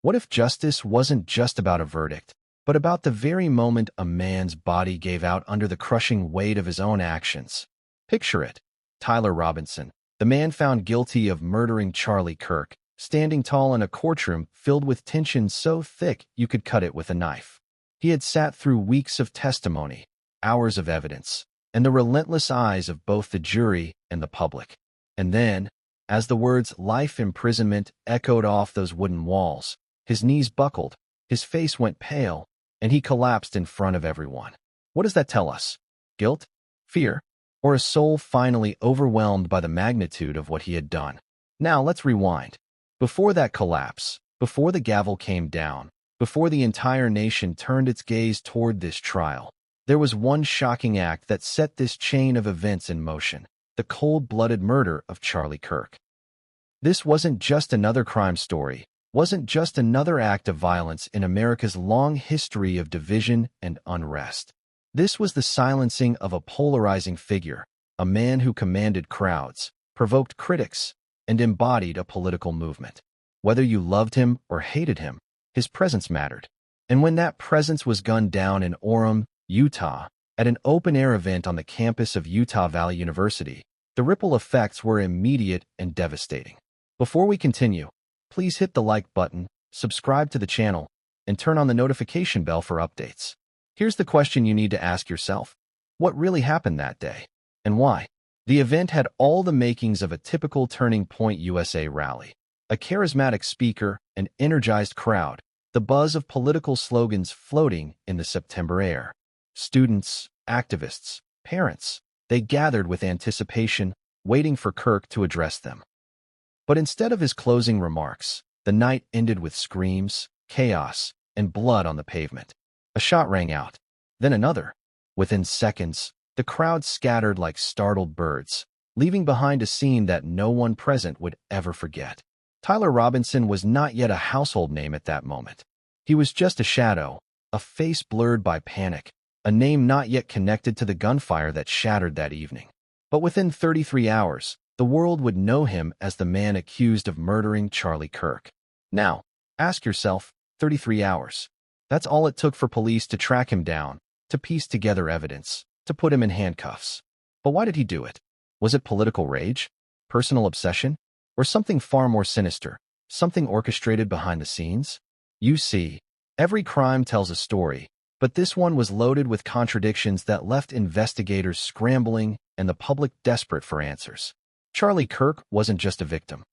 What if justice wasn't just about a verdict, but about the very moment a man's body gave out under the crushing weight of his own actions? Picture it. Tyler Robinson, the man found guilty of murdering Charlie Kirk, standing tall in a courtroom filled with tension so thick you could cut it with a knife. He had sat through weeks of testimony, hours of evidence, and the relentless eyes of both the jury and the public. And then, as the words life imprisonment echoed off those wooden walls, his knees buckled, his face went pale, and he collapsed in front of everyone. What does that tell us? Guilt? Fear? Or a soul finally overwhelmed by the magnitude of what he had done? Now let's rewind. Before that collapse, before the gavel came down, before the entire nation turned its gaze toward this trial, there was one shocking act that set this chain of events in motion: the cold-blooded murder of Charlie Kirk. This wasn't just another crime story, wasn't just another act of violence in America's long history of division and unrest. This was the silencing of a polarizing figure, a man who commanded crowds, provoked critics, and embodied a political movement. Whether you loved him or hated him, his presence mattered. And when that presence was gunned down in Orem, Utah, at an open-air event on the campus of Utah Valley University, the ripple effects were immediate and devastating. Before we continue, please hit the like button, subscribe to the channel, and turn on the notification bell for updates. Here's the question you need to ask yourself. What really happened that day? And why? The event had all the makings of a typical Turning Point USA rally. A charismatic speaker, an energized crowd, the buzz of political slogans floating in the September air. Students, activists, parents, they gathered with anticipation, waiting for Kirk to address them. But instead of his closing remarks, the night ended with screams, chaos, and blood on the pavement. A shot rang out, then another. Within seconds, the crowd scattered like startled birds, leaving behind a scene that no one present would ever forget. Tyler Robinson was not yet a household name at that moment. He was just a shadow, a face blurred by panic, a name not yet connected to the gunfire that shattered that evening. But within 33 hours, the world would know him as the man accused of murdering Charlie Kirk. Now, ask yourself, 33 hours. That's all it took for police to track him down, to piece together evidence, to put him in handcuffs. But why did he do it? Was it political rage? Personal obsession? Or something far more sinister, something orchestrated behind the scenes? You see, every crime tells a story, but this one was loaded with contradictions that left investigators scrambling and the public desperate for answers. Charlie Kirk wasn't just a victim.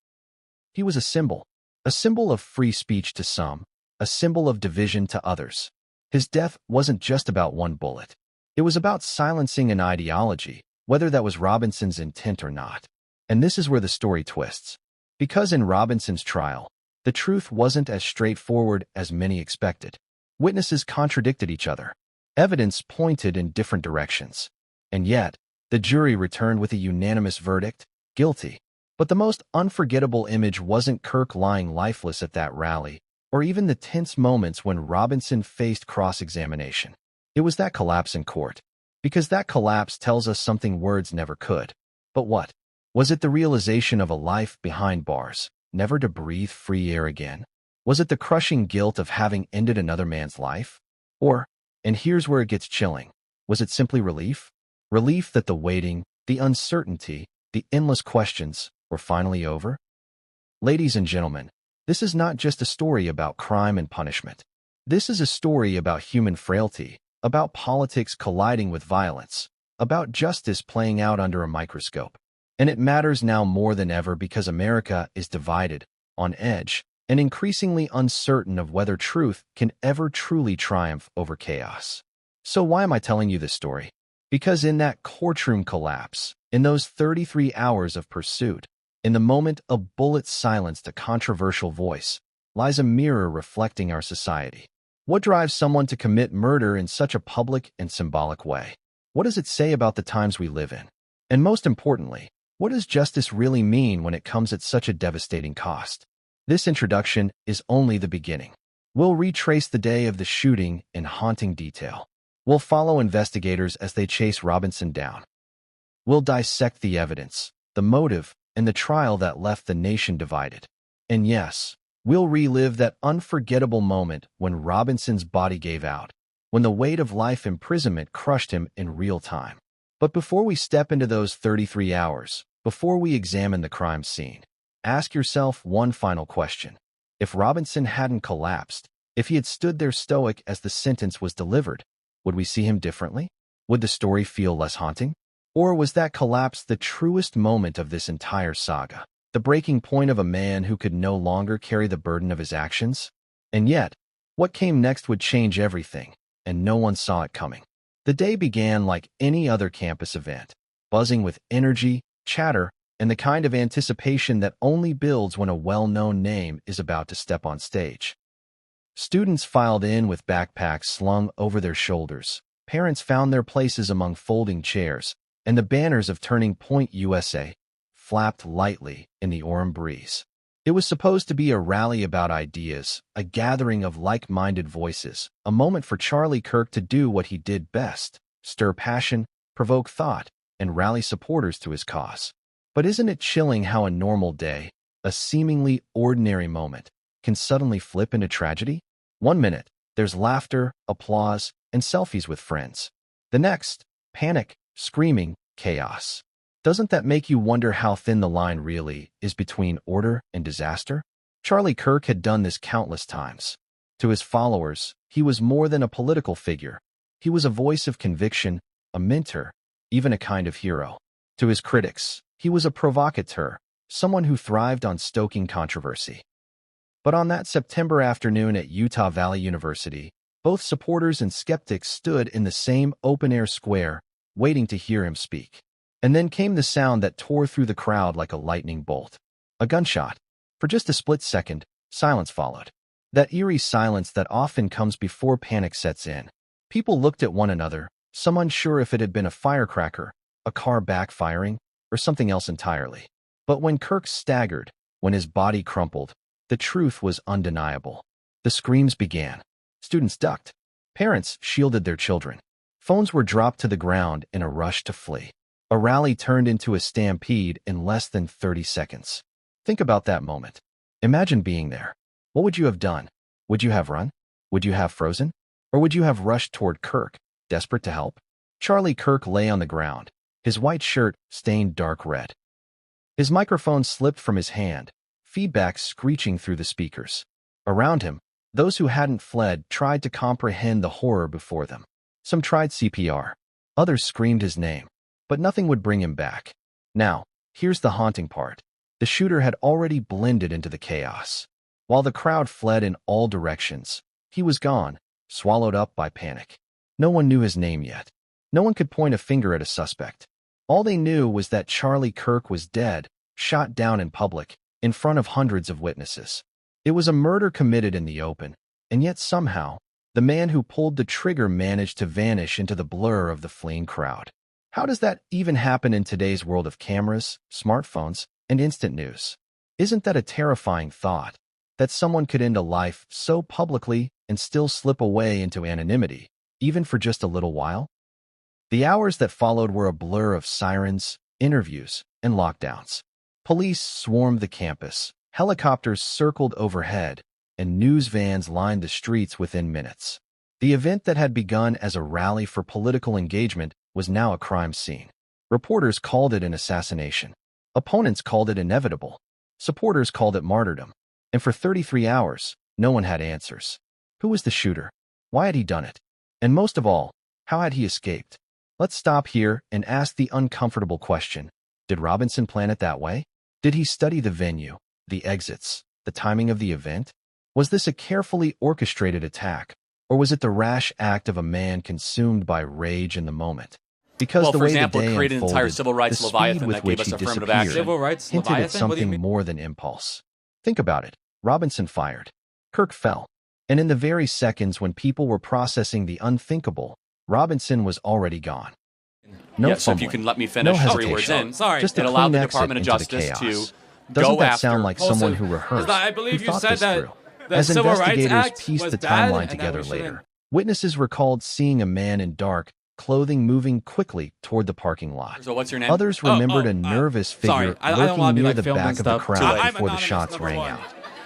He was a symbol of free speech to some, a symbol of division to others. His death wasn't just about one bullet. It was about silencing an ideology, whether that was Robinson's intent or not. And this is where the story twists. Because in Robinson's trial, the truth wasn't as straightforward as many expected. Witnesses contradicted each other. Evidence pointed in different directions. And yet, the jury returned with a unanimous verdict: guilty. But the most unforgettable image wasn't Kirk lying lifeless at that rally, or even the tense moments when Robinson faced cross-examination. It was that collapse in court. Because that collapse tells us something words never could. But what? Was it the realization of a life behind bars, never to breathe free air again? Was it the crushing guilt of having ended another man's life? Or, and here's where it gets chilling, was it simply relief? Relief that the waiting, the uncertainty, the endless questions were finally over? Ladies and gentlemen, this is not just a story about crime and punishment. This is a story about human frailty, about politics colliding with violence, about justice playing out under a microscope. And it matters now more than ever because America is divided, on edge, and increasingly uncertain of whether truth can ever truly triumph over chaos. So why am I telling you this story? Because in that courtroom collapse, in those 33 hours of pursuit, in the moment a bullet silenced a controversial voice, lies a mirror reflecting our society. What drives someone to commit murder in such a public and symbolic way? What does it say about the times we live in? And most importantly, what does justice really mean when it comes at such a devastating cost? This introduction is only the beginning. We'll retrace the day of the shooting in haunting detail. We'll follow investigators as they chase Robinson down. We'll dissect the evidence, the motive, and the trial that left the nation divided. And yes, We'll relive that unforgettable moment when Robinson's body gave out, when the weight of life imprisonment crushed him in real time. But before we step into those 33 hours, before we examine the crime scene, ask yourself one final question. If Robinson hadn't collapsed, if he had stood there stoic as the sentence was delivered, would we see him differently? Would the story feel less haunting? Or was that collapse the truest moment of this entire saga? The breaking point of a man who could no longer carry the burden of his actions? And yet, what came next would change everything, and no one saw it coming. The day began like any other campus event, buzzing with energy, chatter, and the kind of anticipation that only builds when a well-known name is about to step on stage. Students filed in with backpacks slung over their shoulders. Parents found their places among folding chairs, and the banners of Turning Point USA flapped lightly in the autumn breeze. It was supposed to be a rally about ideas, a gathering of like-minded voices, a moment for Charlie Kirk to do what he did best: stir passion, provoke thought, and rally supporters to his cause. But isn't it chilling how a normal day, a seemingly ordinary moment, can suddenly flip into tragedy? One minute, there's laughter, applause, and selfies with friends. The next, panic, screaming, chaos. Doesn't that make you wonder how thin the line really is between order and disaster? Charlie Kirk had done this countless times. To his followers, he was more than a political figure. He was a voice of conviction, a mentor, even a kind of hero. To his critics, he was a provocateur, someone who thrived on stoking controversy. But on that September afternoon at Utah Valley University, both supporters and skeptics stood in the same open-air square, waiting to hear him speak. And then came the sound that tore through the crowd like a lightning bolt. A gunshot. For just a split second, silence followed. That eerie silence that often comes before panic sets in. People looked at one another, some unsure if it had been a firecracker, a car backfiring, or something else entirely. But when Kirk staggered, when his body crumpled, the truth was undeniable. The screams began. Students ducked. Parents shielded their children. Phones were dropped to the ground in a rush to flee. A rally turned into a stampede in less than 30 seconds. Think about that moment. Imagine being there. What would you have done? Would you have run? Would you have frozen? Or would you have rushed toward Kirk, desperate to help? Charlie Kirk lay on the ground, his white shirt stained dark red. His microphone slipped from his hand, feedback screeching through the speakers. Around him, those who hadn't fled tried to comprehend the horror before them. Some tried CPR. Others screamed his name. But nothing would bring him back. Now, here's the haunting part. The shooter had already blended into the chaos. While the crowd fled in all directions, he was gone, swallowed up by panic. No one knew his name yet. No one could point a finger at a suspect. All they knew was that Charlie Kirk was dead, shot down in public, in front of hundreds of witnesses. It was a murder committed in the open, and yet somehow, the man who pulled the trigger managed to vanish into the blur of the fleeing crowd. How does that even happen in today's world of cameras, smartphones, and instant news? Isn't that a terrifying thought, that someone could end a life so publicly and still slip away into anonymity, even for just a little while? The hours that followed were a blur of sirens, interviews, and lockdowns. Police swarmed the campus, helicopters circled overhead, and news vans lined the streets within minutes. The event that had begun as a rally for political engagement was now a crime scene. Reporters called it an assassination. Opponents called it inevitable. Supporters called it martyrdom. And for 33 hours, no one had answers. Who was the shooter? Why had he done it? And most of all, how had he escaped? Let's stop here and ask the uncomfortable question. Did Robinson plan it that way? Did he study the venue, the exits, the timing of the event? Was this a carefully orchestrated attack, or was it the rash act of a man consumed by rage in the moment? Because the way the day unfolded, an entire civil rights the Leviathan speed with that gave which us he affirmative disappeared action. Civil rights hinted at Leviathan? What do you something mean? more than impulse. Think about it. Robinson fired. Kirk fell. And in the very seconds when people were processing the unthinkable, Robinson was already gone. No So if you fumbling, can let me no finish 3 hesitation. words in, Sorry. Just a it allowed clean the exit Department of into the Justice chaos. to Doesn't go that after... sound like someone who Also, rehearsed, I believe who you thought said this that through? the As Civil Rights investigators Act pieced was the bad timeline and that together we shouldn't- later, witnesses recalled seeing a man in dark clothing moving quickly toward the parking lot. So what's your name? Others remembered a nervous sorry, figure I don't wanna lurking be, near like, the filmed back and of the stuff. crowd I'm before the anonymous, shots number rang one. out.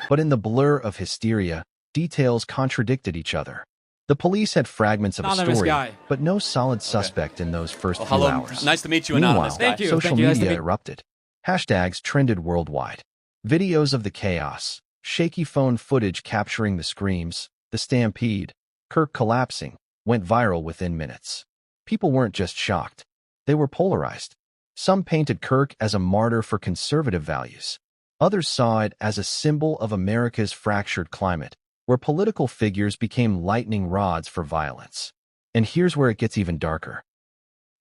But in the blur of hysteria, details contradicted each other. The police had fragments of a Anonymous story, guy. but no solid suspect in those first few Hello. hours. Nice to meet you, Meanwhile, anonymous guy. Thank you. social Nice to media meet- erupted. Hashtags trended worldwide. Videos of the chaos, shaky phone footage capturing the screams, the stampede, Kirk collapsing, went viral within minutes. People weren't just shocked. They were polarized. Some painted Kirk as a martyr for conservative values. Others saw it as a symbol of America's fractured climate, where political figures became lightning rods for violence. And here's where it gets even darker.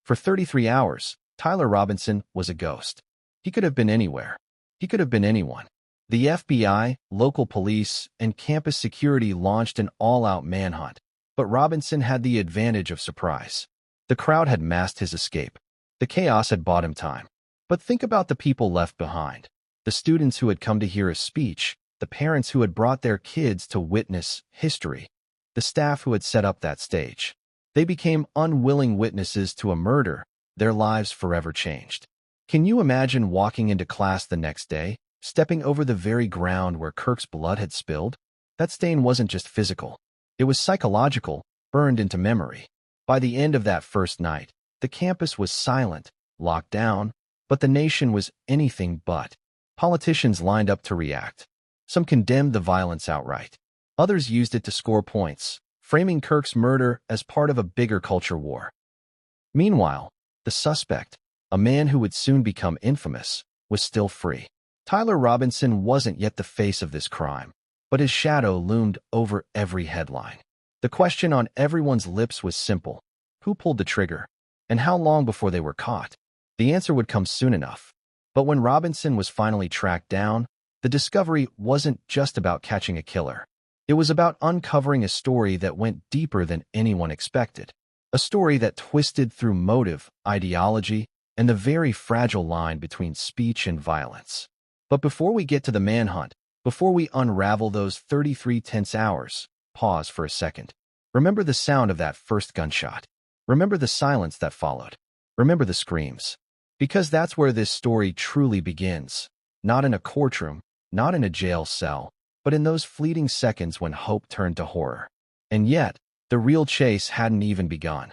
For 33 hours, Tyler Robinson was a ghost. He could have been anywhere. He could have been anyone. The FBI, local police, and campus security launched an all-out manhunt, but Robinson had the advantage of surprise. The crowd had masked his escape. The chaos had bought him time. But think about the people left behind. The students who had come to hear his speech, the parents who had brought their kids to witness history, the staff who had set up that stage. They became unwilling witnesses to a murder, their lives forever changed. Can you imagine walking into class the next day, stepping over the very ground where Kirk's blood had spilled? That stain wasn't just physical. It was psychological, burned into memory. By the end of that first night, the campus was silent, locked down, but the nation was anything but. Politicians lined up to react. Some condemned the violence outright. Others used it to score points, framing Kirk's murder as part of a bigger culture war. Meanwhile, the suspect, a man who would soon become infamous, was still free. Tyler Robinson wasn't yet the face of this crime, but his shadow loomed over every headline. The question on everyone's lips was simple: who pulled the trigger, and how long before they were caught? The answer would come soon enough. But when Robinson was finally tracked down, the discovery wasn't just about catching a killer. It was about uncovering a story that went deeper than anyone expected. A story that twisted through motive, ideology, and the very fragile line between speech and violence. But before we get to the manhunt, before we unravel those 33 tense hours, pause for a second. Remember the sound of that first gunshot. Remember the silence that followed. Remember the screams. Because that's where this story truly begins. Not in a courtroom, not in a jail cell, but in those fleeting seconds when hope turned to horror. And yet, the real chase hadn't even begun.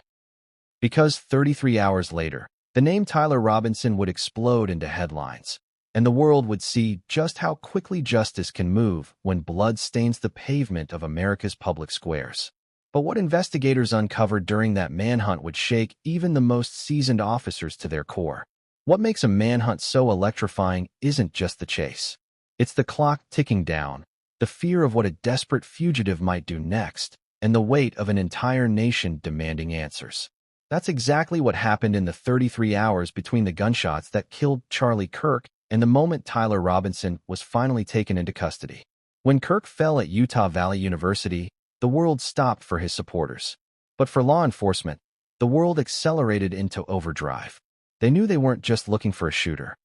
Because 33 hours later, the name Tyler Robinson would explode into headlines, and the world would see just how quickly justice can move when blood stains the pavement of America's public squares. But what investigators uncovered during that manhunt would shake even the most seasoned officers to their core. What makes a manhunt so electrifying isn't just the chase. It's the clock ticking down, the fear of what a desperate fugitive might do next, and the weight of an entire nation demanding answers. That's exactly what happened in the 33 hours between the gunshots that killed Charlie Kirk and the moment Tyler Robinson was finally taken into custody. When Kirk fell at Utah Valley University, the world stopped for his supporters. But for law enforcement, the world accelerated into overdrive. They knew they weren't just looking for a shooter.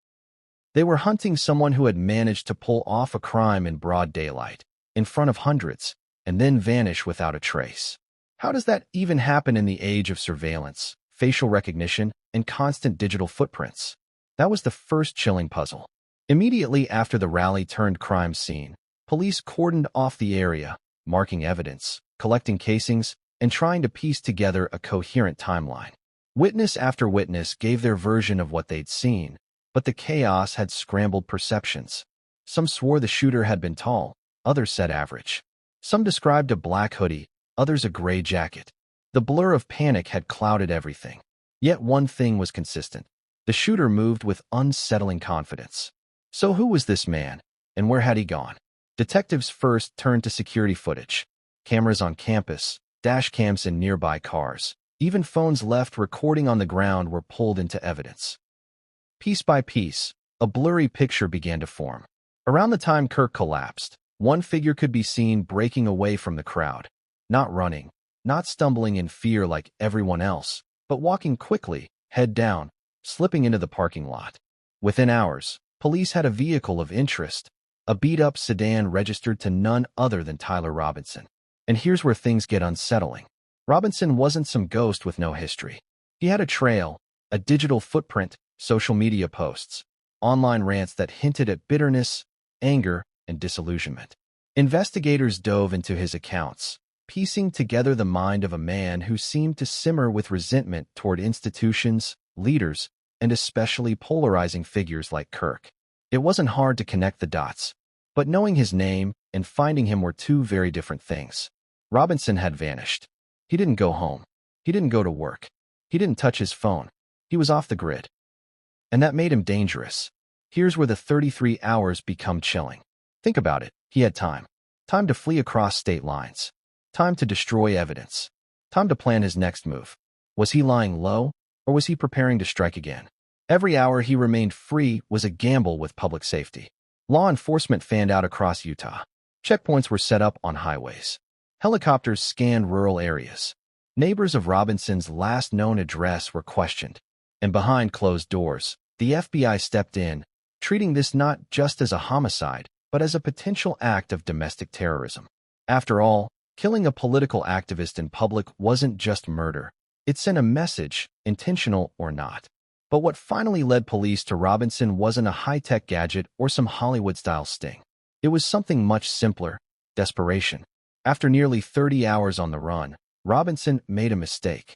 They were hunting someone who had managed to pull off a crime in broad daylight, in front of hundreds, and then vanish without a trace. How does that even happen in the age of surveillance, facial recognition, and constant digital footprints? That was the first chilling puzzle. Immediately after the rally turned crime scene, police cordoned off the area, marking evidence, collecting casings, and trying to piece together a coherent timeline. Witness after witness gave their version of what they'd seen, but the chaos had scrambled perceptions. Some swore the shooter had been tall, others said average. Some described a black hoodie, others a gray jacket. The blur of panic had clouded everything. Yet one thing was consistent. The shooter moved with unsettling confidence. So who was this man, and where had he gone? Detectives first turned to security footage. Cameras on campus, dash cams in nearby cars, even phones left recording on the ground were pulled into evidence. Piece by piece, a blurry picture began to form. Around the time Kirk collapsed, one figure could be seen breaking away from the crowd. Not running, not stumbling in fear like everyone else, but walking quickly, head down, slipping into the parking lot. Within hours, police had a vehicle of interest, a beat-up sedan registered to none other than Tyler Robinson. And here's where things get unsettling. Robinson wasn't some ghost with no history. He had a trail, a digital footprint, social media posts, online rants that hinted at bitterness, anger, and disillusionment. Investigators dove into his accounts, piecing together the mind of a man who seemed to simmer with resentment toward institutions, leaders, and especially polarizing figures like Kirk. It wasn't hard to connect the dots, but knowing his name and finding him were two very different things. Robinson had vanished. He didn't go home. He didn't go to work. He didn't touch his phone. He was off the grid. And that made him dangerous. Here's where the 33 hours become chilling. Think about it. He had time. Time to flee across state lines. Time to destroy evidence. Time to plan his next move. Was he lying low, or was he preparing to strike again? Every hour he remained free was a gamble with public safety. Law enforcement fanned out across Utah. Checkpoints were set up on highways. Helicopters scanned rural areas. Neighbors of Robinson's last known address were questioned. And behind closed doors, the FBI stepped in, treating this not just as a homicide, but as a potential act of domestic terrorism. After all, killing a political activist in public wasn't just murder. It sent a message, intentional or not. But what finally led police to Robinson wasn't a high-tech gadget or some Hollywood-style sting. It was something much simpler: desperation. After nearly 30 hours on the run, Robinson made a mistake.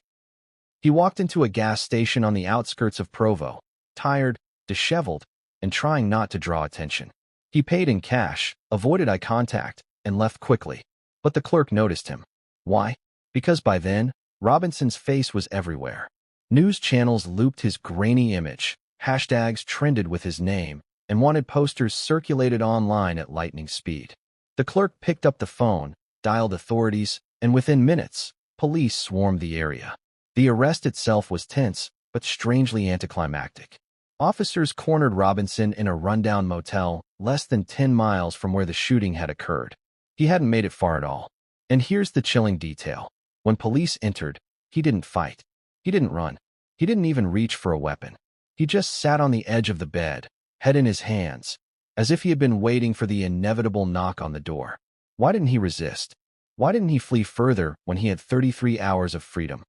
He walked into a gas station on the outskirts of Provo, tired, disheveled, and trying not to draw attention. He paid in cash, avoided eye contact, and left quickly. But the clerk noticed him. Why? Because by then, Robinson's face was everywhere. News channels looped his grainy image, hashtags trended with his name, and wanted posters circulated online at lightning speed. The clerk picked up the phone, dialed authorities, and within minutes, police swarmed the area. The arrest itself was tense, but strangely anticlimactic. Officers cornered Robinson in a rundown motel less than 10 miles from where the shooting had occurred. He hadn't made it far at all. And here's the chilling detail. When police entered, he didn't fight. He didn't run. He didn't even reach for a weapon. He just sat on the edge of the bed, head in his hands, as if he had been waiting for the inevitable knock on the door. Why didn't he resist? Why didn't he flee further when he had 33 hours of freedom?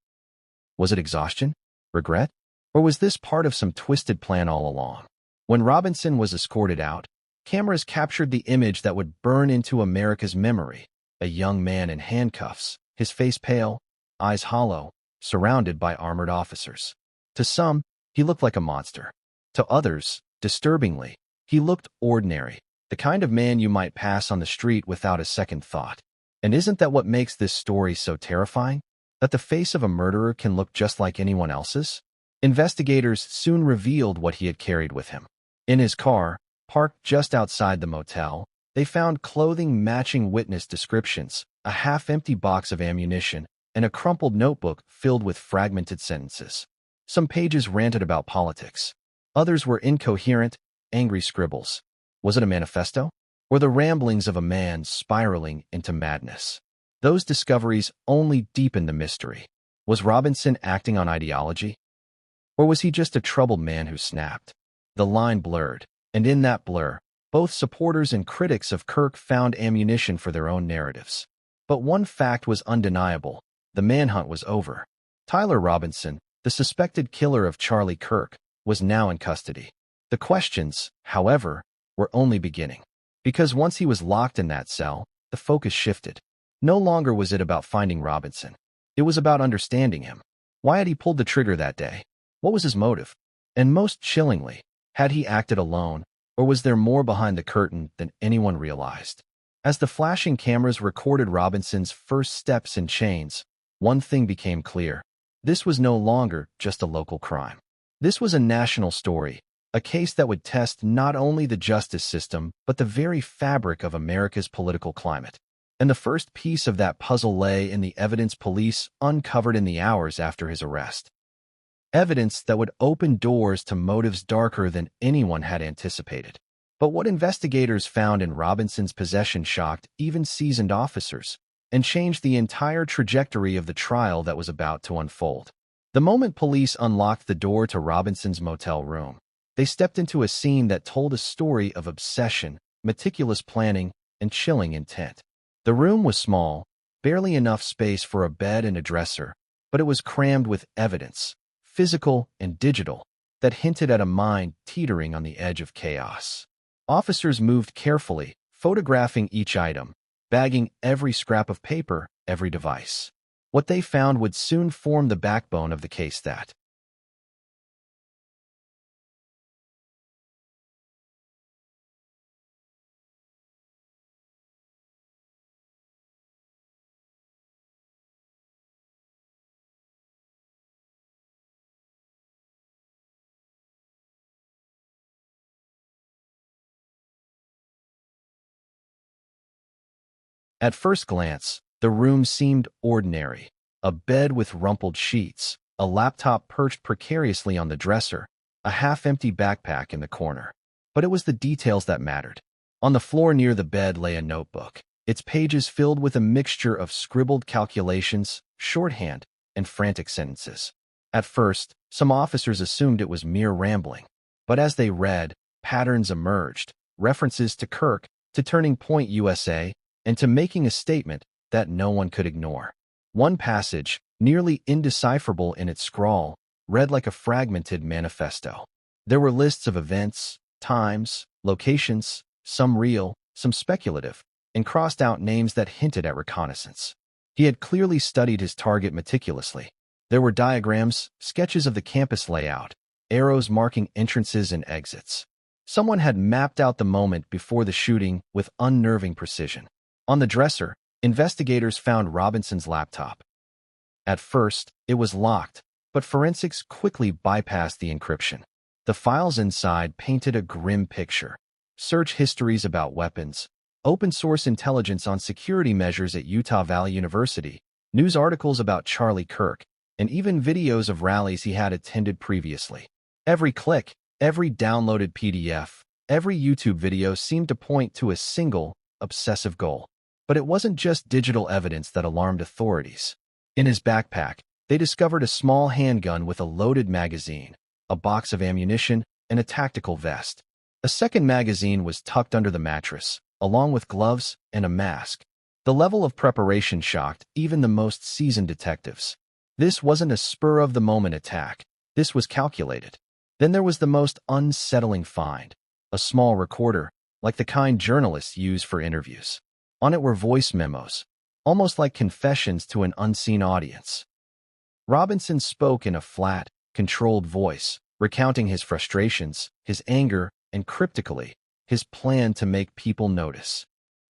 Was it exhaustion? Regret? Or was this part of some twisted plan all along? When Robinson was escorted out, cameras captured the image that would burn into America's memory: a young man in handcuffs, his face pale, eyes hollow, surrounded by armored officers. To some, he looked like a monster. To others, disturbingly, he looked ordinary, the kind of man you might pass on the street without a second thought. And isn't that what makes this story so terrifying? That the face of a murderer can look just like anyone else's? Investigators soon revealed what he had carried with him. In his car, parked just outside the motel, they found clothing matching witness descriptions, a half-empty box of ammunition, and a crumpled notebook filled with fragmented sentences. Some pages ranted about politics. Others were incoherent, angry scribbles. Was it a manifesto? Or the ramblings of a man spiraling into madness? Those discoveries only deepened the mystery. Was Robinson acting on ideology? Or was he just a troubled man who snapped? The line blurred, and in that blur, both supporters and critics of Kirk found ammunition for their own narratives. But one fact was undeniable: the manhunt was over. Tyler Robinson, the suspected killer of Charlie Kirk, was now in custody. The questions, however, were only beginning. Because once he was locked in that cell, the focus shifted. No longer was it about finding Robinson. It was about understanding him. Why had he pulled the trigger that day? What was his motive? And most chillingly, had he acted alone, or was there more behind the curtain than anyone realized? As the flashing cameras recorded Robinson's first steps in chains, one thing became clear. This was no longer just a local crime. This was a national story, a case that would test not only the justice system, but the very fabric of America's political climate. And the first piece of that puzzle lay in the evidence police uncovered in the hours after his arrest. Evidence that would open doors to motives darker than anyone had anticipated. But what investigators found in Robinson's possession shocked even seasoned officers and changed the entire trajectory of the trial that was about to unfold. The moment police unlocked the door to Robinson's motel room, they stepped into a scene that told a story of obsession, meticulous planning, and chilling intent. The room was small, barely enough space for a bed and a dresser, but it was crammed with evidence, physical and digital, that hinted at a mind teetering on the edge of chaos. Officers moved carefully, photographing each item, bagging every scrap of paper, every device. What they found would soon form the backbone of the case that At first glance, the room seemed ordinary. A bed with rumpled sheets, a laptop perched precariously on the dresser, a half-empty backpack in the corner. But it was the details that mattered. On the floor near the bed lay a notebook, its pages filled with a mixture of scribbled calculations, shorthand, and frantic sentences. At first, some officers assumed it was mere rambling. But as they read, patterns emerged, references to Kirk, to Turning Point USA, and to making a statement that no one could ignore. One passage, nearly indecipherable in its scrawl, read like a fragmented manifesto. There were lists of events, times, locations, some real, some speculative, and crossed out names that hinted at reconnaissance. He had clearly studied his target meticulously. There were diagrams, sketches of the campus layout, arrows marking entrances and exits. Someone had mapped out the moment before the shooting with unnerving precision. On the dresser, investigators found Robinson's laptop. At first, it was locked, but forensics quickly bypassed the encryption. The files inside painted a grim picture. Search histories about weapons, open-source intelligence on security measures at Utah Valley University, news articles about Charlie Kirk, and even videos of rallies he had attended previously. Every click, every downloaded PDF, every YouTube video seemed to point to a single, obsessive goal. But it wasn't just digital evidence that alarmed authorities. In his backpack, they discovered a small handgun with a loaded magazine, a box of ammunition, and a tactical vest. A second magazine was tucked under the mattress, along with gloves and a mask. The level of preparation shocked even the most seasoned detectives. This wasn't a spur-of-the-moment attack. This was calculated. Then there was the most unsettling find, a small recorder, like the kind journalists use for interviews. On it were voice memos, almost like confessions to an unseen audience. Robinson spoke in a flat, controlled voice, recounting his frustrations, his anger, and cryptically, his plan to make people notice.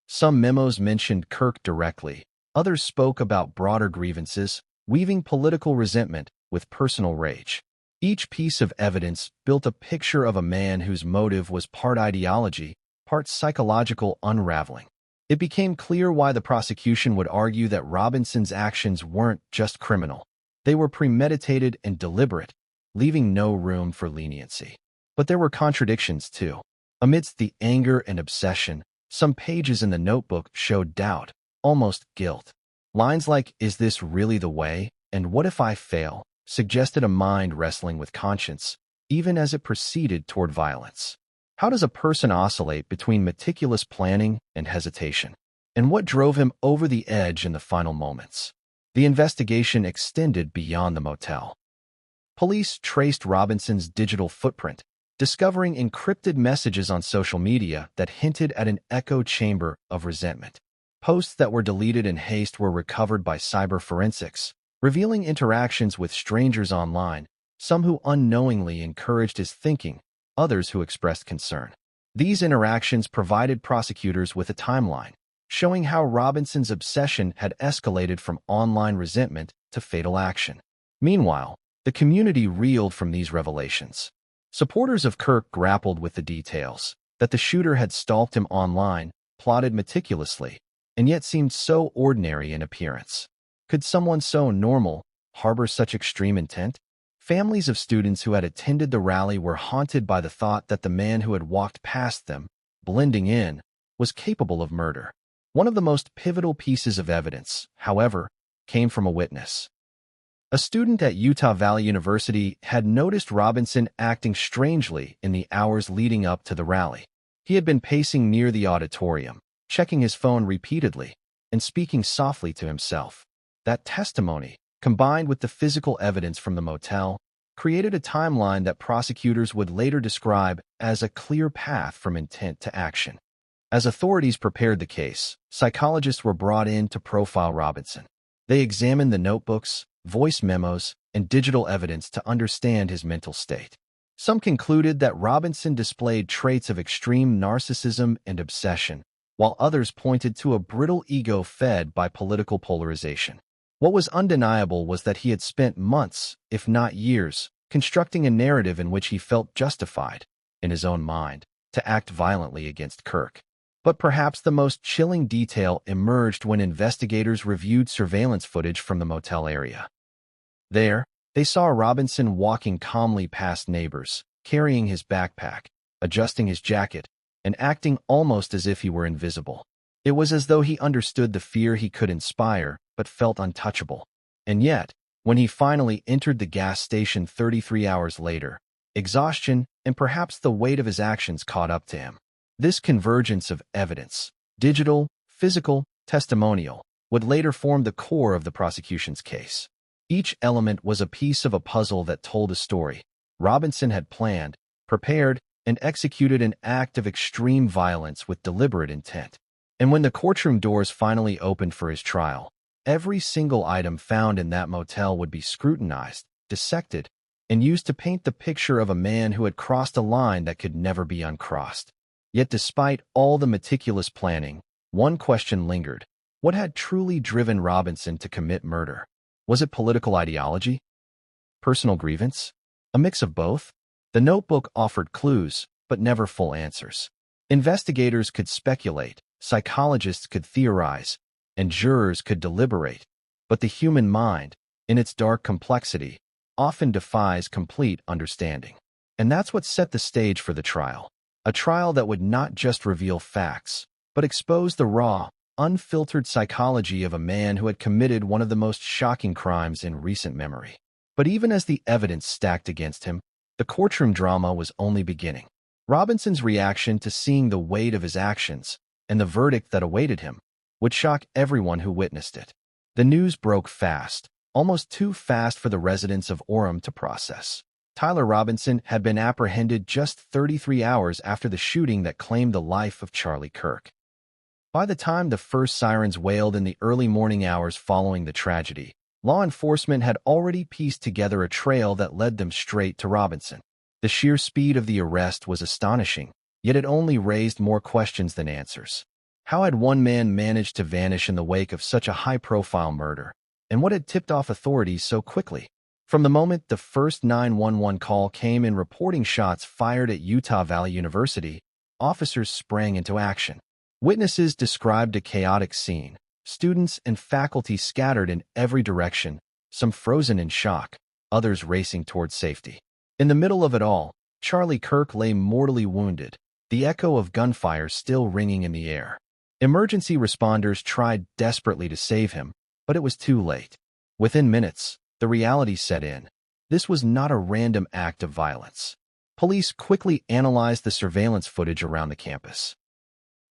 Some memos mentioned Kirk directly, others spoke about broader grievances, weaving political resentment with personal rage. Each piece of evidence built a picture of a man whose motive was part ideology, part psychological unraveling. It became clear why the prosecution would argue that Robinson's actions weren't just criminal. They were premeditated and deliberate, leaving no room for leniency. But there were contradictions, too. Amidst the anger and obsession, some pages in the notebook showed doubt, almost guilt. Lines like, "Is this really the way?" and "What if I fail?" suggested a mind wrestling with conscience, even as it proceeded toward violence. How does a person oscillate between meticulous planning and hesitation? And what drove him over the edge in the final moments? The investigation extended beyond the motel. Police traced Robinson's digital footprint, discovering encrypted messages on social media that hinted at an echo chamber of resentment. Posts that were deleted in haste were recovered by cyber forensics, revealing interactions with strangers online, some who unknowingly encouraged his thinking, others who expressed concern. These interactions provided prosecutors with a timeline, showing how Robinson's obsession had escalated from online resentment to fatal action. Meanwhile, the community reeled from these revelations. Supporters of Kirk grappled with the details, that the shooter had stalked him online, plotted meticulously, and yet seemed so ordinary in appearance. Could someone so normal harbor such extreme intent? Families of students who had attended the rally were haunted by the thought that the man who had walked past them, blending in, was capable of murder. One of the most pivotal pieces of evidence, however, came from a witness. A student at Utah Valley University had noticed Robinson acting strangely in the hours leading up to the rally. He had been pacing near the auditorium, checking his phone repeatedly, and speaking softly to himself. That testimony, combined with the physical evidence from the motel, created a timeline that prosecutors would later describe as a clear path from intent to action. As authorities prepared the case, psychologists were brought in to profile Robinson. They examined the notebooks, voice memos, and digital evidence to understand his mental state. Some concluded that Robinson displayed traits of extreme narcissism and obsession, while others pointed to a brittle ego fed by political polarization. What was undeniable was that he had spent months, if not years, constructing a narrative in which he felt justified, in his own mind, to act violently against Kirk. But perhaps the most chilling detail emerged when investigators reviewed surveillance footage from the motel area. There, they saw Robinson walking calmly past neighbors, carrying his backpack, adjusting his jacket, and acting almost as if he were invisible. It was as though he understood the fear he could inspire, but felt untouchable. And yet, when he finally entered the gas station 33 hours later, exhaustion and perhaps the weight of his actions caught up to him. This convergence of evidence, digital, physical, testimonial, would later form the core of the prosecution's case. Each element was a piece of a puzzle that told a story. Robinson had planned, prepared, and executed an act of extreme violence with deliberate intent. And when the courtroom doors finally opened for his trial, every single item found in that motel would be scrutinized, dissected, and used to paint the picture of a man who had crossed a line that could never be uncrossed. Yet despite all the meticulous planning, one question lingered. What had truly driven Robinson to commit murder? Was it political ideology? Personal grievance? A mix of both? The notebook offered clues, but never full answers. Investigators could speculate, psychologists could theorize, and jurors could deliberate. But the human mind, in its dark complexity, often defies complete understanding. And that's what set the stage for the trial. A trial that would not just reveal facts, but expose the raw, unfiltered psychology of a man who had committed one of the most shocking crimes in recent memory. But even as the evidence stacked against him, the courtroom drama was only beginning. Robinson's reaction to seeing the weight of his actions and the verdict that awaited him would shock everyone who witnessed it. The news broke fast, almost too fast for the residents of Orem to process. Tyler Robinson had been apprehended just 33 hours after the shooting that claimed the life of Charlie Kirk. By the time the first sirens wailed in the early morning hours following the tragedy, law enforcement had already pieced together a trail that led them straight to Robinson. The sheer speed of the arrest was astonishing, yet it only raised more questions than answers. How had one man managed to vanish in the wake of such a high-profile murder? And what had tipped off authorities so quickly? From the moment the first 911 call came in reporting shots fired at Utah Valley University, officers sprang into action. Witnesses described a chaotic scene, students and faculty scattered in every direction, some frozen in shock, others racing toward safety. In the middle of it all, Charlie Kirk lay mortally wounded, the echo of gunfire still ringing in the air. Emergency responders tried desperately to save him, but it was too late. Within minutes, the reality set in. This was not a random act of violence. Police quickly analyzed the surveillance footage around the campus.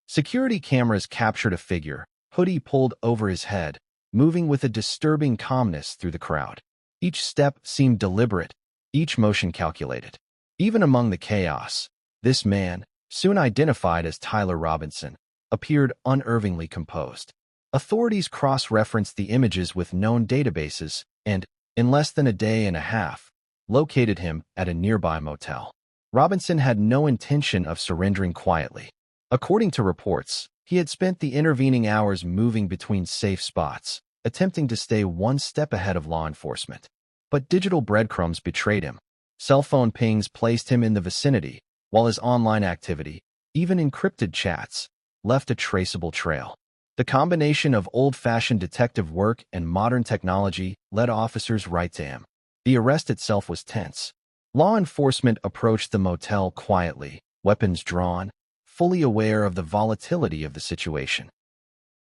Security cameras captured a figure, hoodie pulled over his head, moving with a disturbing calmness through the crowd. Each step seemed deliberate, each motion calculated. Even among the chaos, this man, soon identified as Tyler Robinson, appeared unervingly composed. Authorities cross-referenced the images with known databases and, in less than a day and a half, located him at a nearby motel. Robinson had no intention of surrendering quietly. According to reports, he had spent the intervening hours moving between safe spots, attempting to stay one step ahead of law enforcement. But digital breadcrumbs betrayed him. Cell phone pings placed him in the vicinity, while his online activity, even encrypted chats, left a traceable trail. The combination of old-fashioned detective work and modern technology led officers right to him. The arrest itself was tense. Law enforcement approached the motel quietly, weapons drawn, fully aware of the volatility of the situation.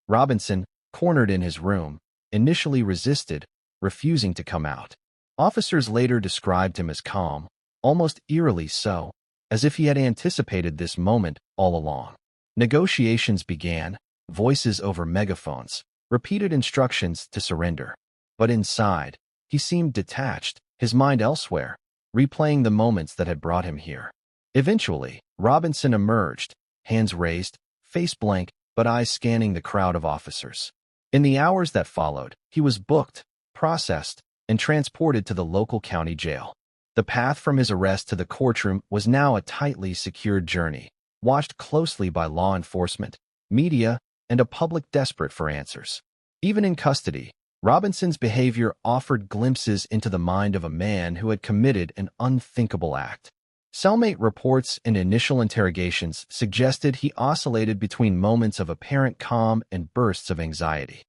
Robinson, cornered in his room, initially resisted, refusing to come out. Officers later described him as calm, almost eerily so, as if he had anticipated this moment all along. Negotiations began, voices over megaphones, repeated instructions to surrender. But inside, he seemed detached, his mind elsewhere, replaying the moments that had brought him here. Eventually, Robinson emerged, hands raised, face blank but eyes scanning the crowd of officers. In the hours that followed, he was booked, processed, and transported to the local county jail. The path from his arrest to the courtroom was now a tightly secured journey, watched closely by law enforcement, media, and a public desperate for answers. Even in custody, Robinson's behavior offered glimpses into the mind of a man who had committed an unthinkable act. Cellmate reports and initial interrogations suggested he oscillated between moments of apparent calm and bursts of anxiety.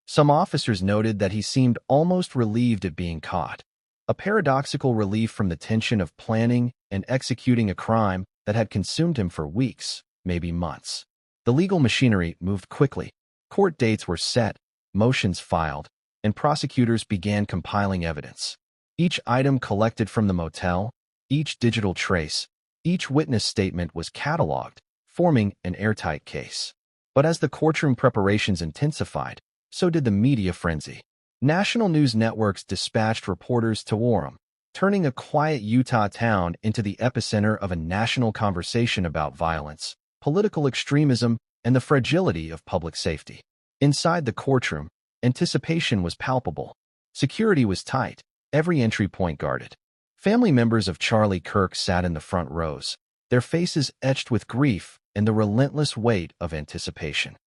Some officers noted that he seemed almost relieved at being caught, a paradoxical relief from the tension of planning and executing a crime that had consumed him for weeks, maybe months. The legal machinery moved quickly. Court dates were set, motions filed, and prosecutors began compiling evidence. Each item collected from the motel, each digital trace, each witness statement was cataloged, forming an airtight case. But as the courtroom preparations intensified, so did the media frenzy. National news networks dispatched reporters to Warren, turning a quiet Utah town into the epicenter of a national conversation about violence, political extremism, and the fragility of public safety. Inside the courtroom, anticipation was palpable. Security was tight, every entry point guarded. Family members of Charlie Kirk sat in the front rows, their faces etched with grief and the relentless weight of anticipation.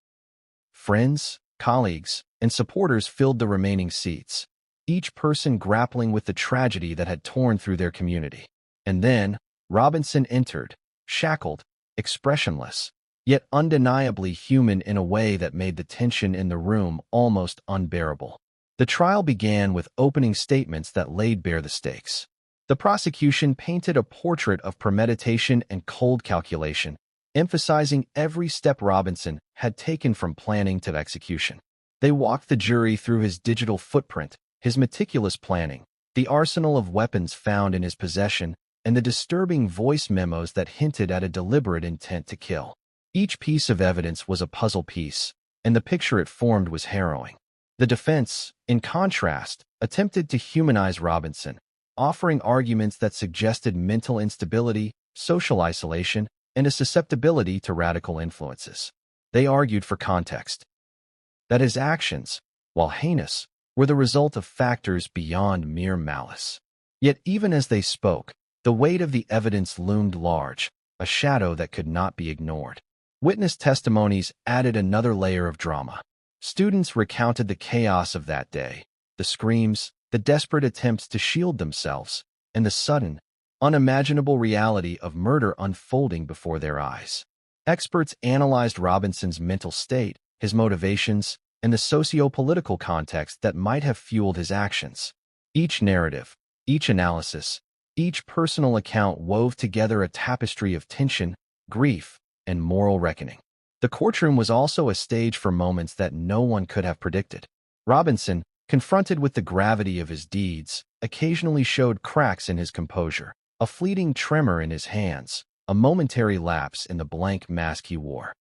Friends, colleagues, and supporters filled the remaining seats, each person grappling with the tragedy that had torn through their community. And then, Robinson entered, shackled, expressionless, yet undeniably human in a way that made the tension in the room almost unbearable. The trial began with opening statements that laid bare the stakes. The prosecution painted a portrait of premeditation and cold calculation, emphasizing every step Robinson had taken from planning to execution. They walked the jury through his digital footprint, his meticulous planning, the arsenal of weapons found in his possession, and the disturbing voice memos that hinted at a deliberate intent to kill. Each piece of evidence was a puzzle piece, and the picture it formed was harrowing. The defense, in contrast, attempted to humanize Robinson, offering arguments that suggested mental instability, social isolation, and a susceptibility to radical influences. They argued for context, that his actions, while heinous, were the result of factors beyond mere malice. Yet even as they spoke, the weight of the evidence loomed large, a shadow that could not be ignored. Witness testimonies added another layer of drama. Students recounted the chaos of that day, the screams, the desperate attempts to shield themselves, and the sudden, unimaginable reality of murder unfolding before their eyes. Experts analyzed Robinson's mental state, his motivations, and the socio-political context that might have fueled his actions. Each narrative, each analysis, each personal account wove together a tapestry of tension, grief, and moral reckoning. The courtroom was also a stage for moments that no one could have predicted. Robinson, confronted with the gravity of his deeds, occasionally showed cracks in his composure, a fleeting tremor in his hands, a momentary lapse in the blank mask he wore.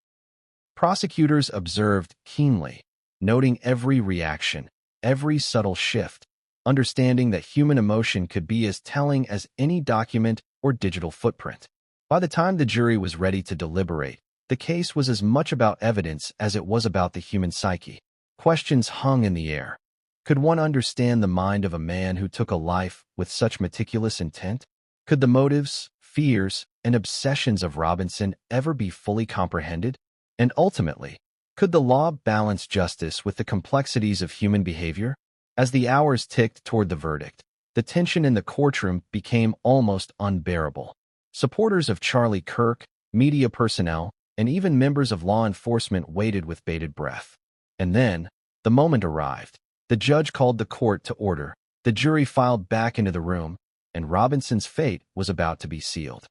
Prosecutors observed keenly, noting every reaction, every subtle shift, understanding that human emotion could be as telling as any document or digital footprint. By the time the jury was ready to deliberate, the case was as much about evidence as it was about the human psyche. Questions hung in the air. Could one understand the mind of a man who took a life with such meticulous intent? Could the motives, fears, and obsessions of Robinson ever be fully comprehended? And ultimately, could the law balance justice with the complexities of human behavior? As the hours ticked toward the verdict, the tension in the courtroom became almost unbearable. Supporters of Charlie Kirk, media personnel, and even members of law enforcement waited with bated breath. And then, the moment arrived. The judge called the court to order. The jury filed back into the room, and Robinson's fate was about to be sealed.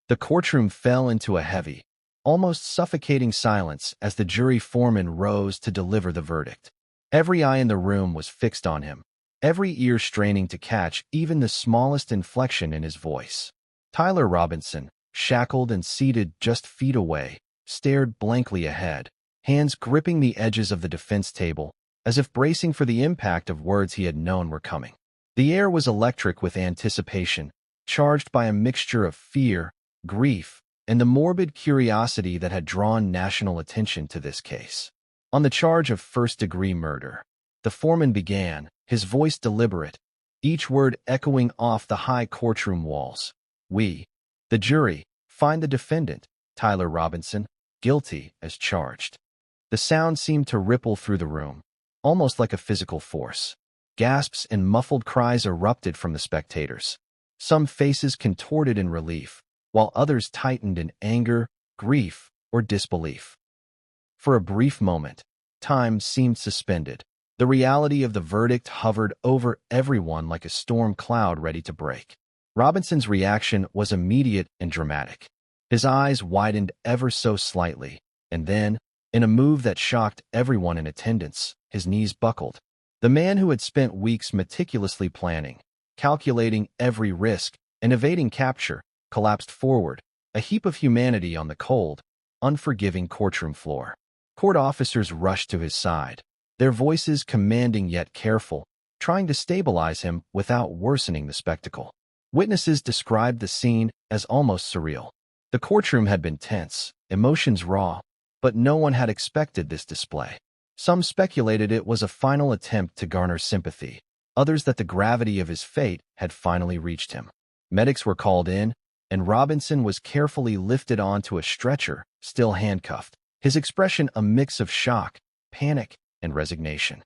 The courtroom fell into a heavy, almost suffocating silence as the jury foreman rose to deliver the verdict. Every eye in the room was fixed on him, every ear straining to catch even the smallest inflection in his voice. Tyler Robinson, shackled and seated just feet away, stared blankly ahead, hands gripping the edges of the defense table, as if bracing for the impact of words he had known were coming. The air was electric with anticipation, charged by a mixture of fear, grief, and the morbid curiosity that had drawn national attention to this case. On the charge of first-degree murder, the foreman began, his voice deliberate, each word echoing off the high courtroom walls. "We, the jury, find the defendant, Tyler Robinson, guilty as charged." The sound seemed to ripple through the room, almost like a physical force. Gasps and muffled cries erupted from the spectators. Some faces contorted in relief, while others tightened in anger, grief, or disbelief. For a brief moment, time seemed suspended. The reality of the verdict hovered over everyone like a storm cloud ready to break. Robinson's reaction was immediate and dramatic. His eyes widened ever so slightly, and then, in a move that shocked everyone in attendance, his knees buckled. The man who had spent weeks meticulously planning, calculating every risk, and evading capture, collapsed forward, a heap of humanity on the cold, unforgiving courtroom floor. Court officers rushed to his side, their voices commanding yet careful, trying to stabilize him without worsening the spectacle. Witnesses described the scene as almost surreal. The courtroom had been tense, emotions raw, but no one had expected this display. Some speculated it was a final attempt to garner sympathy, others that the gravity of his fate had finally reached him. Medics were called in, and Robinson was carefully lifted onto a stretcher, still handcuffed, his expression a mix of shock, panic, and resignation.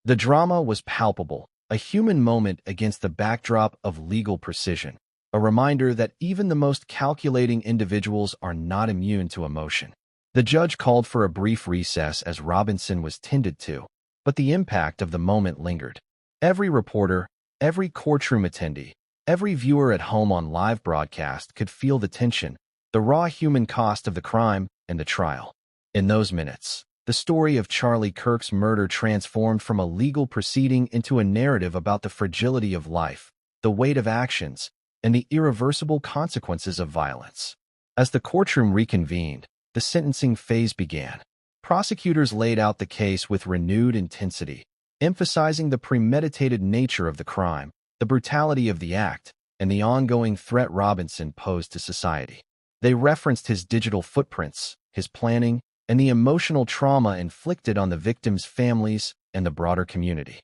The drama was palpable, a human moment against the backdrop of legal precision, a reminder that even the most calculating individuals are not immune to emotion. The judge called for a brief recess as Robinson was tended to, but the impact of the moment lingered. Every reporter, every courtroom attendee, every viewer at home on live broadcast could feel the tension, the raw human cost of the crime and the trial. In those minutes, the story of Charlie Kirk's murder transformed from a legal proceeding into a narrative about the fragility of life, the weight of actions, and the irreversible consequences of violence. As the courtroom reconvened, the sentencing phase began. Prosecutors laid out the case with renewed intensity, emphasizing the premeditated nature of the crime, the brutality of the act, and the ongoing threat Robinson posed to society. They referenced his digital footprints, his planning, and the emotional trauma inflicted on the victims' families and the broader community.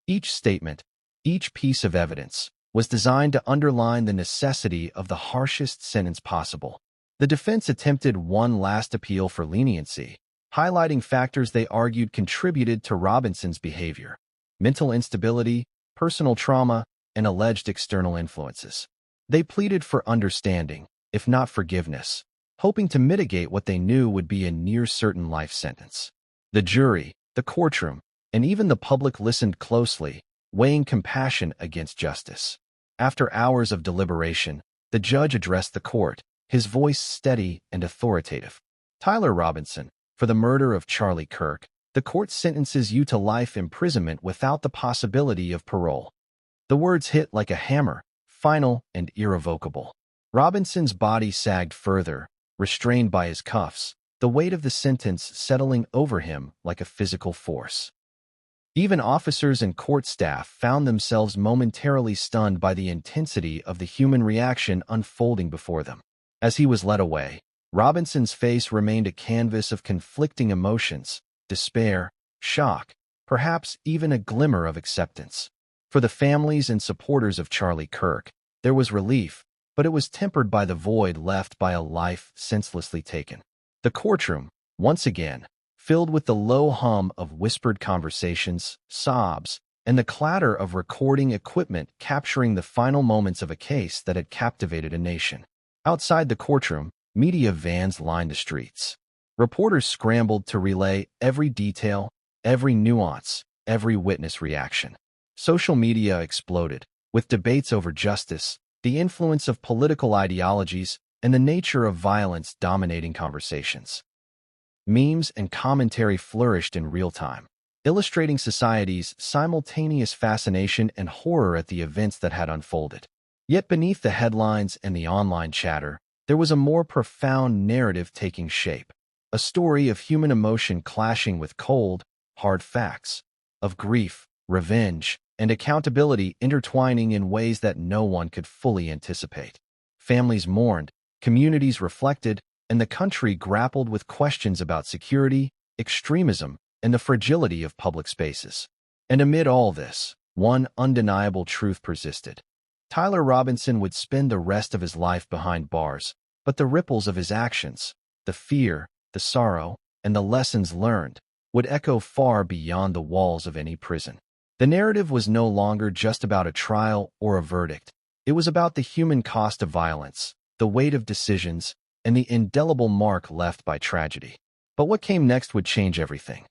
Each statement, each piece of evidence, was designed to underline the necessity of the harshest sentence possible. The defense attempted one last appeal for leniency, highlighting factors they argued contributed to Robinson's behavior: mental instability, personal trauma, and alleged external influences. They pleaded for understanding, if not forgiveness, hoping to mitigate what they knew would be a near-certain life sentence. The jury, the courtroom, and even the public listened closely, weighing compassion against justice. After hours of deliberation, the judge addressed the court, his voice steady and authoritative. "Tyler Robinson, for the murder of Charlie Kirk, the court sentences you to life imprisonment without the possibility of parole." The words hit like a hammer, final and irrevocable. Robinson's body sagged further, restrained by his cuffs, the weight of the sentence settling over him like a physical force. Even officers and court staff found themselves momentarily stunned by the intensity of the human reaction unfolding before them. As he was led away, Robinson's face remained a canvas of conflicting emotions: despair, shock, perhaps even a glimmer of acceptance. For the families and supporters of Charlie Kirk, there was relief, but it was tempered by the void left by a life senselessly taken. The courtroom, once again, filled with the low hum of whispered conversations, sobs, and the clatter of recording equipment capturing the final moments of a case that had captivated a nation. Outside the courtroom, media vans lined the streets. Reporters scrambled to relay every detail, every nuance, every witness reaction. Social media exploded, with debates over justice, the influence of political ideologies, and the nature of violence dominating conversations. Memes and commentary flourished in real time, illustrating society's simultaneous fascination and horror at the events that had unfolded. Yet beneath the headlines and the online chatter, there was a more profound narrative taking shape, a story of human emotion clashing with cold, hard facts, of grief, revenge, and accountability intertwining in ways that no one could fully anticipate. Families mourned, communities reflected, and the country grappled with questions about security, extremism, and the fragility of public spaces. And amid all this, one undeniable truth persisted. Tyler Robinson would spend the rest of his life behind bars, but the ripples of his actions, the fear, the sorrow, and the lessons learned, would echo far beyond the walls of any prison. The narrative was no longer just about a trial or a verdict. It was about the human cost of violence, the weight of decisions, and the indelible mark left by tragedy. But what came next would change everything.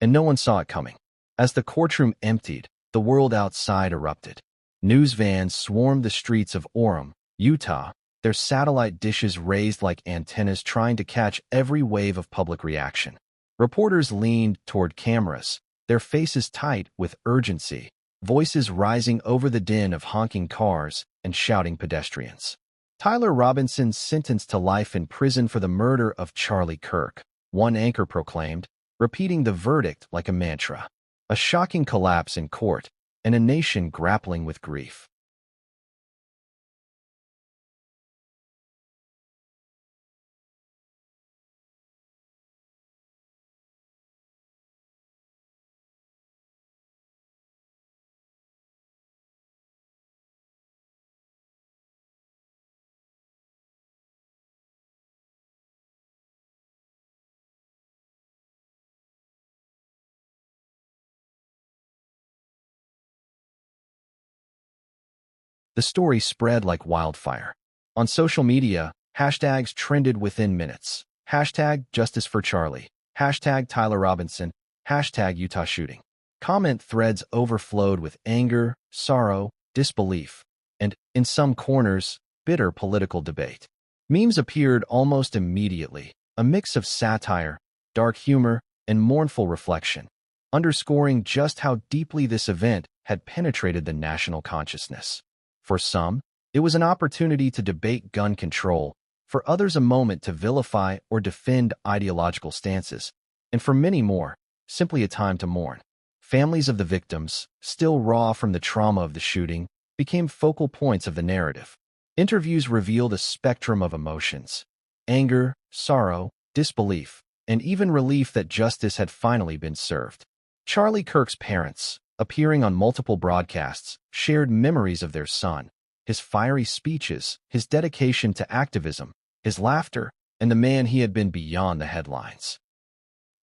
And no one saw it coming. As the courtroom emptied, the world outside erupted. News vans swarmed the streets of Orem, Utah, their satellite dishes raised like antennas trying to catch every wave of public reaction. Reporters leaned toward cameras, their faces tight with urgency, voices rising over the din of honking cars and shouting pedestrians. Tyler Robinson sentenced to life in prison for the murder of Charlie Kirk, one anchor proclaimed, repeating the verdict like a mantra. A shocking collapse in court, and a nation grappling with grief. The story spread like wildfire. On social media, hashtags trended within minutes. Hashtag Justice for Charlie. Hashtag Tyler Robinson. Hashtag Utah shooting. Comment threads overflowed with anger, sorrow, disbelief, and, in some corners, bitter political debate. Memes appeared almost immediately, a mix of satire, dark humor, and mournful reflection, underscoring just how deeply this event had penetrated the national consciousness. For some, it was an opportunity to debate gun control, for others a moment to vilify or defend ideological stances, and for many more, simply a time to mourn. Families of the victims, still raw from the trauma of the shooting, became focal points of the narrative. Interviews revealed a spectrum of emotions: anger, sorrow, disbelief, and even relief that justice had finally been served. Charlie Kirk's parents, appearing on multiple broadcasts, shared memories of their son, his fiery speeches, his dedication to activism, his laughter, and the man he had been beyond the headlines.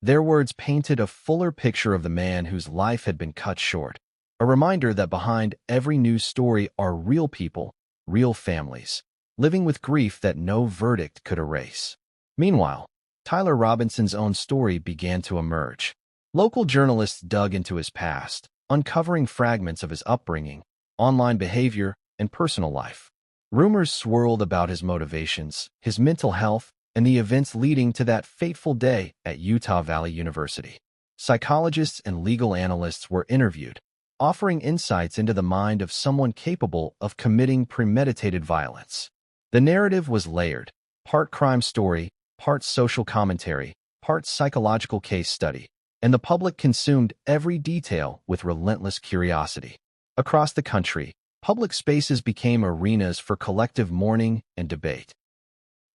Their words painted a fuller picture of the man whose life had been cut short, a reminder that behind every news story are real people, real families, living with grief that no verdict could erase. Meanwhile, Tyler Robinson's own story began to emerge. Local journalists dug into his past, uncovering fragments of his upbringing, online behavior, and personal life. Rumors swirled about his motivations, his mental health, and the events leading to that fateful day at Utah Valley University. Psychologists and legal analysts were interviewed, offering insights into the mind of someone capable of committing premeditated violence. The narrative was layered, part crime story, part social commentary, part psychological case study, and the public consumed every detail with relentless curiosity. Across the country, public spaces became arenas for collective mourning and debate.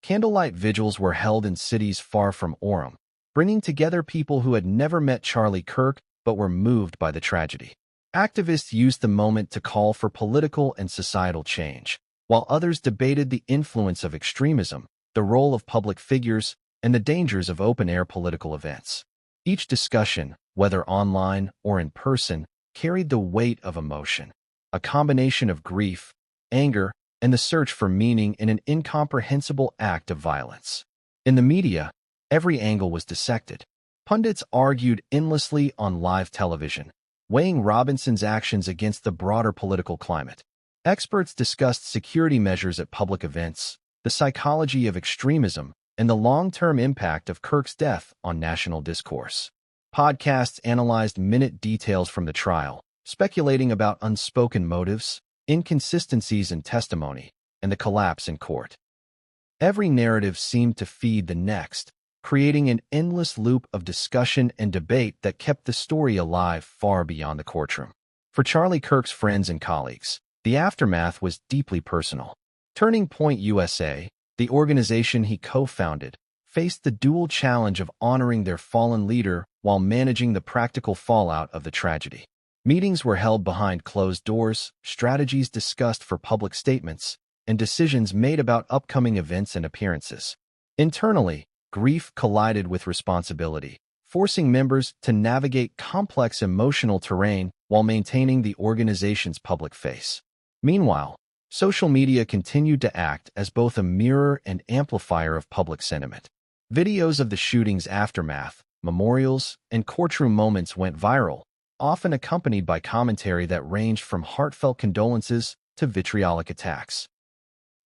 Candlelight vigils were held in cities far from Orem, bringing together people who had never met Charlie Kirk but were moved by the tragedy. Activists used the moment to call for political and societal change, while others debated the influence of extremism, the role of public figures, and the dangers of open-air political events. Each discussion, whether online or in person, carried the weight of emotion, a combination of grief, anger, and the search for meaning in an incomprehensible act of violence. In the media, every angle was dissected. Pundits argued endlessly on live television, weighing Robinson's actions against the broader political climate. Experts discussed security measures at public events, the psychology of extremism, and the long-term impact of Kirk's death on national discourse. Podcasts analyzed minute details from the trial, speculating about unspoken motives, inconsistencies in testimony, and the collapse in court. Every narrative seemed to feed the next, creating an endless loop of discussion and debate that kept the story alive far beyond the courtroom. For Charlie Kirk's friends and colleagues, the aftermath was deeply personal. Turning Point USA, the organization he co-founded, faced the dual challenge of honoring their fallen leader while managing the practical fallout of the tragedy. Meetings were held behind closed doors, strategies discussed for public statements, and decisions made about upcoming events and appearances. Internally, grief collided with responsibility, forcing members to navigate complex emotional terrain while maintaining the organization's public face. Meanwhile, social media continued to act as both a mirror and amplifier of public sentiment. Videos of the shooting's aftermath, memorials, and courtroom moments went viral, often accompanied by commentary that ranged from heartfelt condolences to vitriolic attacks.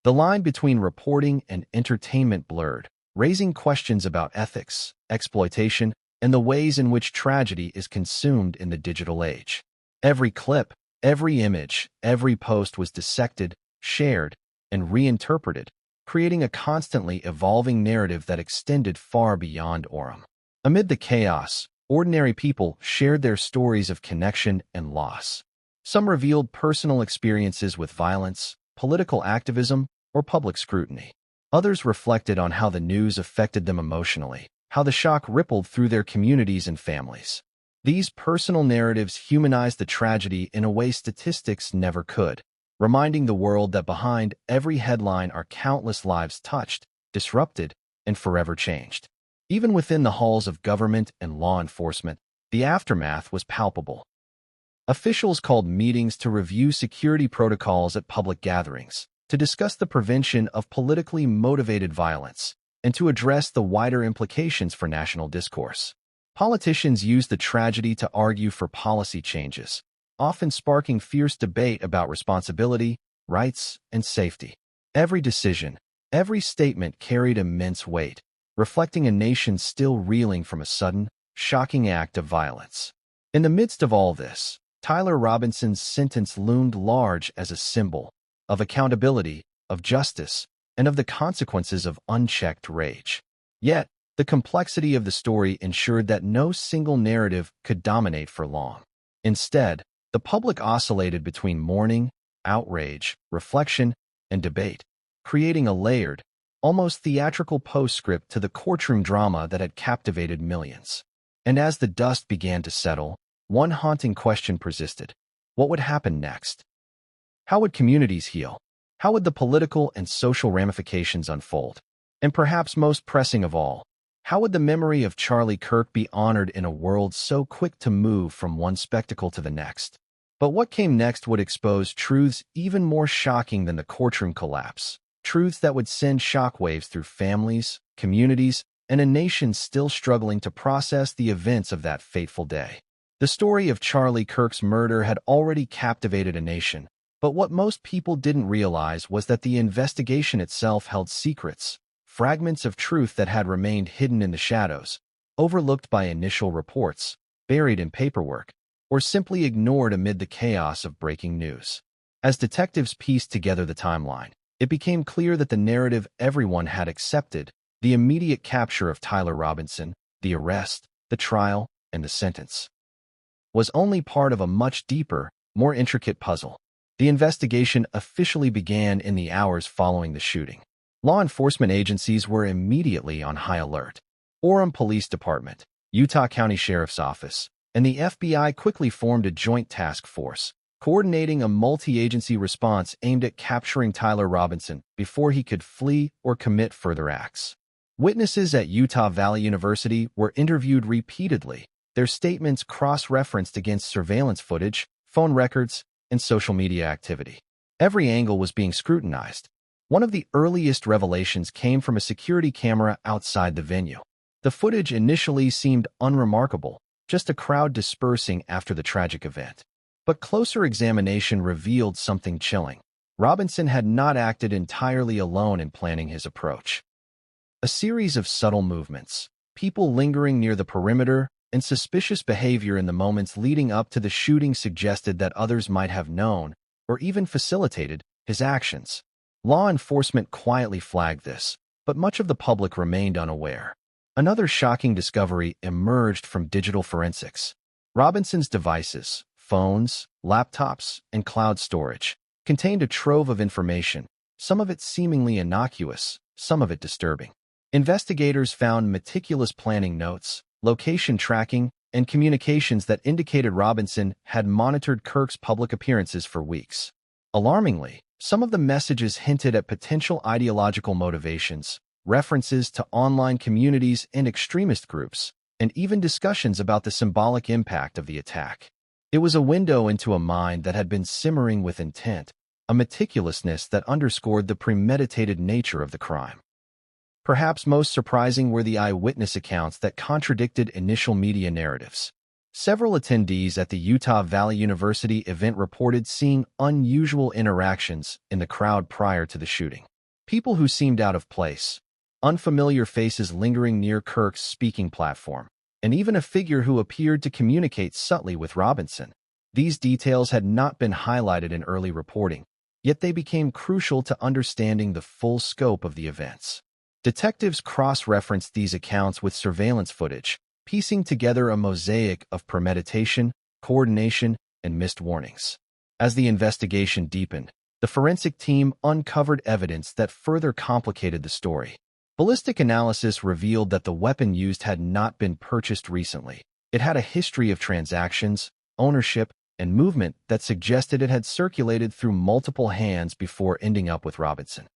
The line between reporting and entertainment blurred, raising questions about ethics, exploitation, and the ways in which tragedy is consumed in the digital age. Every clip, every image, every post was dissected, shared, and reinterpreted, creating a constantly evolving narrative that extended far beyond Orem. Amid the chaos, ordinary people shared their stories of connection and loss. Some revealed personal experiences with violence, political activism, or public scrutiny. Others reflected on how the news affected them emotionally, how the shock rippled through their communities and families. These personal narratives humanized the tragedy in a way statistics never could, reminding the world that behind every headline are countless lives touched, disrupted, and forever changed. Even within the halls of government and law enforcement, the aftermath was palpable. Officials called meetings to review security protocols at public gatherings, to discuss the prevention of politically motivated violence, and to address the wider implications for national discourse. Politicians used the tragedy to argue for policy changes, often sparking fierce debate about responsibility, rights, and safety. Every decision, every statement carried immense weight, reflecting a nation still reeling from a sudden, shocking act of violence. In the midst of all this, Tyler Robinson's sentence loomed large as a symbol of accountability, of justice, and of the consequences of unchecked rage. Yet, the complexity of the story ensured that no single narrative could dominate for long. Instead, the public oscillated between mourning, outrage, reflection, and debate, creating a layered, almost theatrical postscript to the courtroom drama that had captivated millions. And as the dust began to settle, one haunting question persisted. What would happen next? How would communities heal? How would the political and social ramifications unfold? And perhaps most pressing of all, how would the memory of Charlie Kirk be honored in a world so quick to move from one spectacle to the next? But what came next would expose truths even more shocking than the courtroom collapse. Truths that would send shockwaves through families, communities, and a nation still struggling to process the events of that fateful day. The story of Charlie Kirk's murder had already captivated a nation, but what most people didn't realize was that the investigation itself held secrets, fragments of truth that had remained hidden in the shadows, overlooked by initial reports, buried in paperwork, or simply ignored amid the chaos of breaking news. As detectives pieced together the timeline, it became clear that the narrative everyone had accepted, the immediate capture of Tyler Robinson, the arrest, the trial, and the sentence, was only part of a much deeper, more intricate puzzle. The investigation officially began in the hours following the shooting. Law enforcement agencies were immediately on high alert. Orem Police Department, Utah County Sheriff's Office, and the FBI quickly formed a joint task force, coordinating a multi-agency response aimed at capturing Tyler Robinson before he could flee or commit further acts. Witnesses at Utah Valley University were interviewed repeatedly, their statements cross-referenced against surveillance footage, phone records, and social media activity. Every angle was being scrutinized. One of the earliest revelations came from a security camera outside the venue. The footage initially seemed unremarkable, just a crowd dispersing after the tragic event. But closer examination revealed something chilling. Robinson had not acted entirely alone in planning his approach. A series of subtle movements, people lingering near the perimeter, and suspicious behavior in the moments leading up to the shooting suggested that others might have known, or even facilitated, his actions. Law enforcement quietly flagged this, but much of the public remained unaware. Another shocking discovery emerged from digital forensics. Robinson's devices, phones, laptops, and cloud storage, contained a trove of information, some of it seemingly innocuous, some of it disturbing. Investigators found meticulous planning notes, location tracking, and communications that indicated Robinson had monitored Kirk's public appearances for weeks. Alarmingly, some of the messages hinted at potential ideological motivations, references to online communities and extremist groups, and even discussions about the symbolic impact of the attack. It was a window into a mind that had been simmering with intent, a meticulousness that underscored the premeditated nature of the crime. Perhaps most surprising were the eyewitness accounts that contradicted initial media narratives. Several attendees at the Utah Valley University event reported seeing unusual interactions in the crowd prior to the shooting. People who seemed out of place, unfamiliar faces lingering near Kirk's speaking platform, and even a figure who appeared to communicate subtly with Robinson. These details had not been highlighted in early reporting, yet they became crucial to understanding the full scope of the events. Detectives cross-referenced these accounts with surveillance footage, piecing together a mosaic of premeditation, coordination, and missed warnings. As the investigation deepened, the forensic team uncovered evidence that further complicated the story. Ballistic analysis revealed that the weapon used had not been purchased recently. It had a history of transactions, ownership, and movement that suggested it had circulated through multiple hands before ending up with Robinson.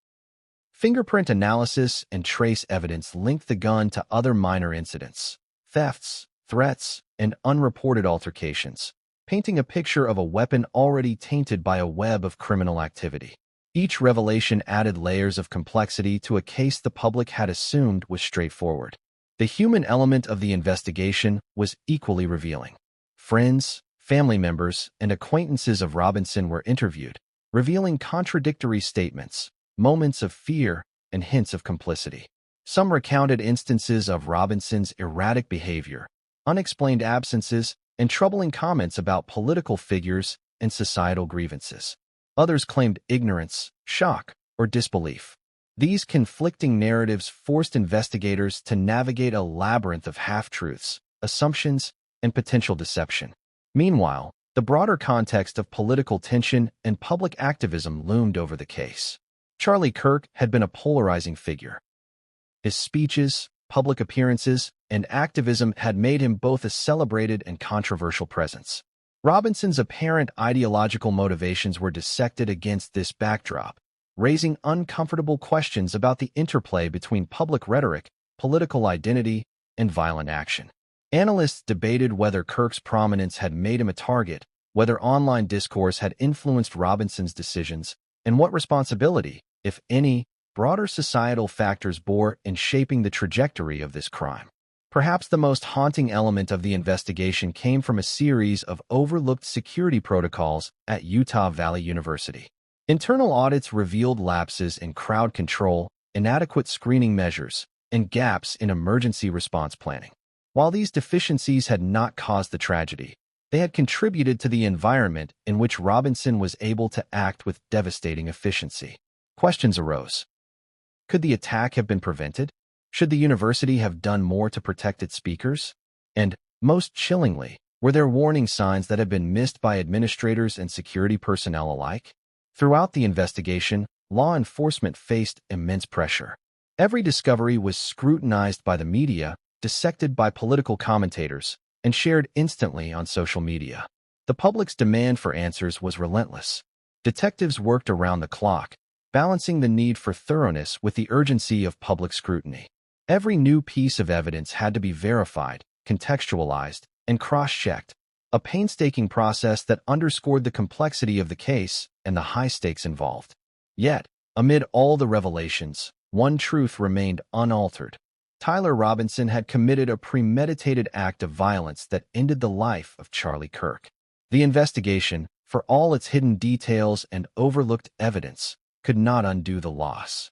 Fingerprint analysis and trace evidence linked the gun to other minor incidents, thefts, threats, and unreported altercations, painting a picture of a weapon already tainted by a web of criminal activity. Each revelation added layers of complexity to a case the public had assumed was straightforward. The human element of the investigation was equally revealing. Friends, family members, and acquaintances of Robinson were interviewed, revealing contradictory statements, moments of fear, and hints of complicity. Some recounted instances of Robinson's erratic behavior, unexplained absences, and troubling comments about political figures and societal grievances. Others claimed ignorance, shock, or disbelief. These conflicting narratives forced investigators to navigate a labyrinth of half-truths, assumptions, and potential deception. Meanwhile, the broader context of political tension and public activism loomed over the case. Charlie Kirk had been a polarizing figure. His speeches, public appearances, and activism had made him both a celebrated and controversial presence. Robinson's apparent ideological motivations were dissected against this backdrop, raising uncomfortable questions about the interplay between public rhetoric, political identity, and violent action. Analysts debated whether Kirk's prominence had made him a target, whether online discourse had influenced Robinson's decisions, and what responsibility, if any, broader societal factors bore in shaping the trajectory of this crime. Perhaps the most haunting element of the investigation came from a series of overlooked security protocols at Utah Valley University. Internal audits revealed lapses in crowd control, inadequate screening measures, and gaps in emergency response planning. While these deficiencies had not caused the tragedy, they had contributed to the environment in which Robinson was able to act with devastating efficiency. Questions arose. Could the attack have been prevented? Should the university have done more to protect its speakers? And, most chillingly, were there warning signs that had been missed by administrators and security personnel alike? Throughout the investigation, law enforcement faced immense pressure. Every discovery was scrutinized by the media, dissected by political commentators, and shared instantly on social media. The public's demand for answers was relentless. Detectives worked around the clock, balancing the need for thoroughness with the urgency of public scrutiny. Every new piece of evidence had to be verified, contextualized, and cross-checked, a painstaking process that underscored the complexity of the case and the high stakes involved. Yet, amid all the revelations, one truth remained unaltered. Tyler Robinson had committed a premeditated act of violence that ended the life of Charlie Kirk. The investigation, for all its hidden details and overlooked evidence, could not undo the loss.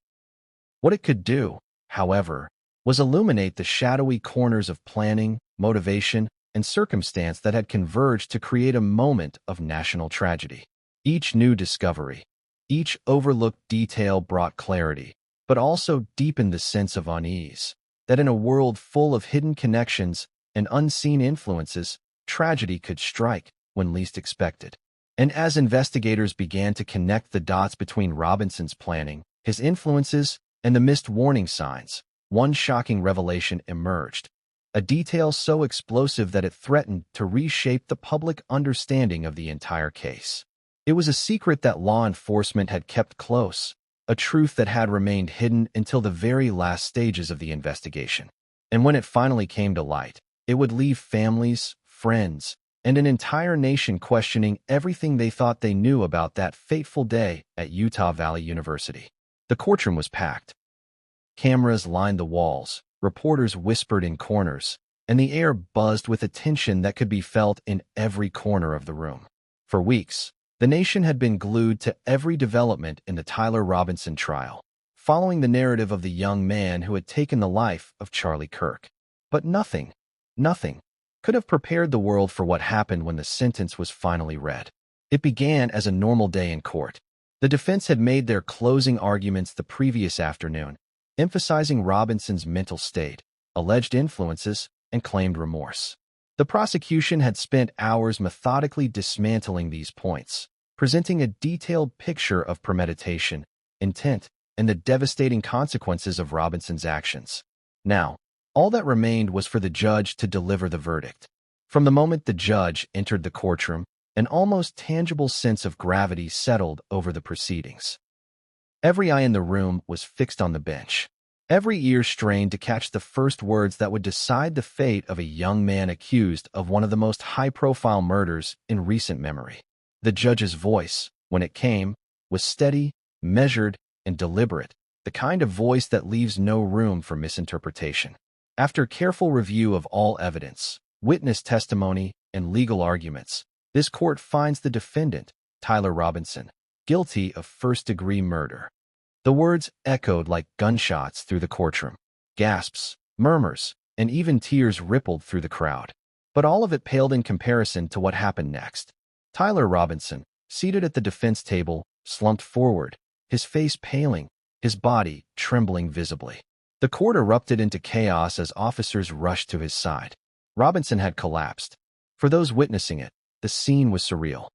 What it could do, however, was illuminate the shadowy corners of planning, motivation, and circumstance that had converged to create a moment of national tragedy. Each new discovery, each overlooked detail brought clarity, but also deepened the sense of unease, that in a world full of hidden connections and unseen influences, tragedy could strike when least expected. And as investigators began to connect the dots between Robinson's planning, his influences, and the missed warning signs, one shocking revelation emerged. A detail so explosive that it threatened to reshape the public understanding of the entire case. It was a secret that law enforcement had kept close, a truth that had remained hidden until the very last stages of the investigation. And when it finally came to light, it would leave families, friends, and an entire nation questioning everything they thought they knew about that fateful day at Utah Valley University. The courtroom was packed. Cameras lined the walls, reporters whispered in corners, and the air buzzed with a tension that could be felt in every corner of the room. For weeks, the nation had been glued to every development in the Tyler Robinson trial, following the narrative of the young man who had taken the life of Charlie Kirk. But nothing could have prepared the world for what happened when the sentence was finally read. It began as a normal day in court. The defense had made their closing arguments the previous afternoon, emphasizing Robinson's mental state, alleged influences, and claimed remorse. The prosecution had spent hours methodically dismantling these points, presenting a detailed picture of premeditation, intent, and the devastating consequences of Robinson's actions. Now, all that remained was for the judge to deliver the verdict. From the moment the judge entered the courtroom, an almost tangible sense of gravity settled over the proceedings. Every eye in the room was fixed on the bench. Every ear strained to catch the first words that would decide the fate of a young man accused of one of the most high-profile murders in recent memory. The judge's voice, when it came, was steady, measured, and deliberate, the kind of voice that leaves no room for misinterpretation. After careful review of all evidence, witness testimony, and legal arguments, this court finds the defendant, Tyler Robinson, guilty of first-degree murder. The words echoed like gunshots through the courtroom. Gasps, murmurs, and even tears rippled through the crowd. But all of it paled in comparison to what happened next. Tyler Robinson, seated at the defense table, slumped forward, his face paling, his body trembling visibly. The court erupted into chaos as officers rushed to his side. Robinson had collapsed. For those witnessing it, the scene was surreal.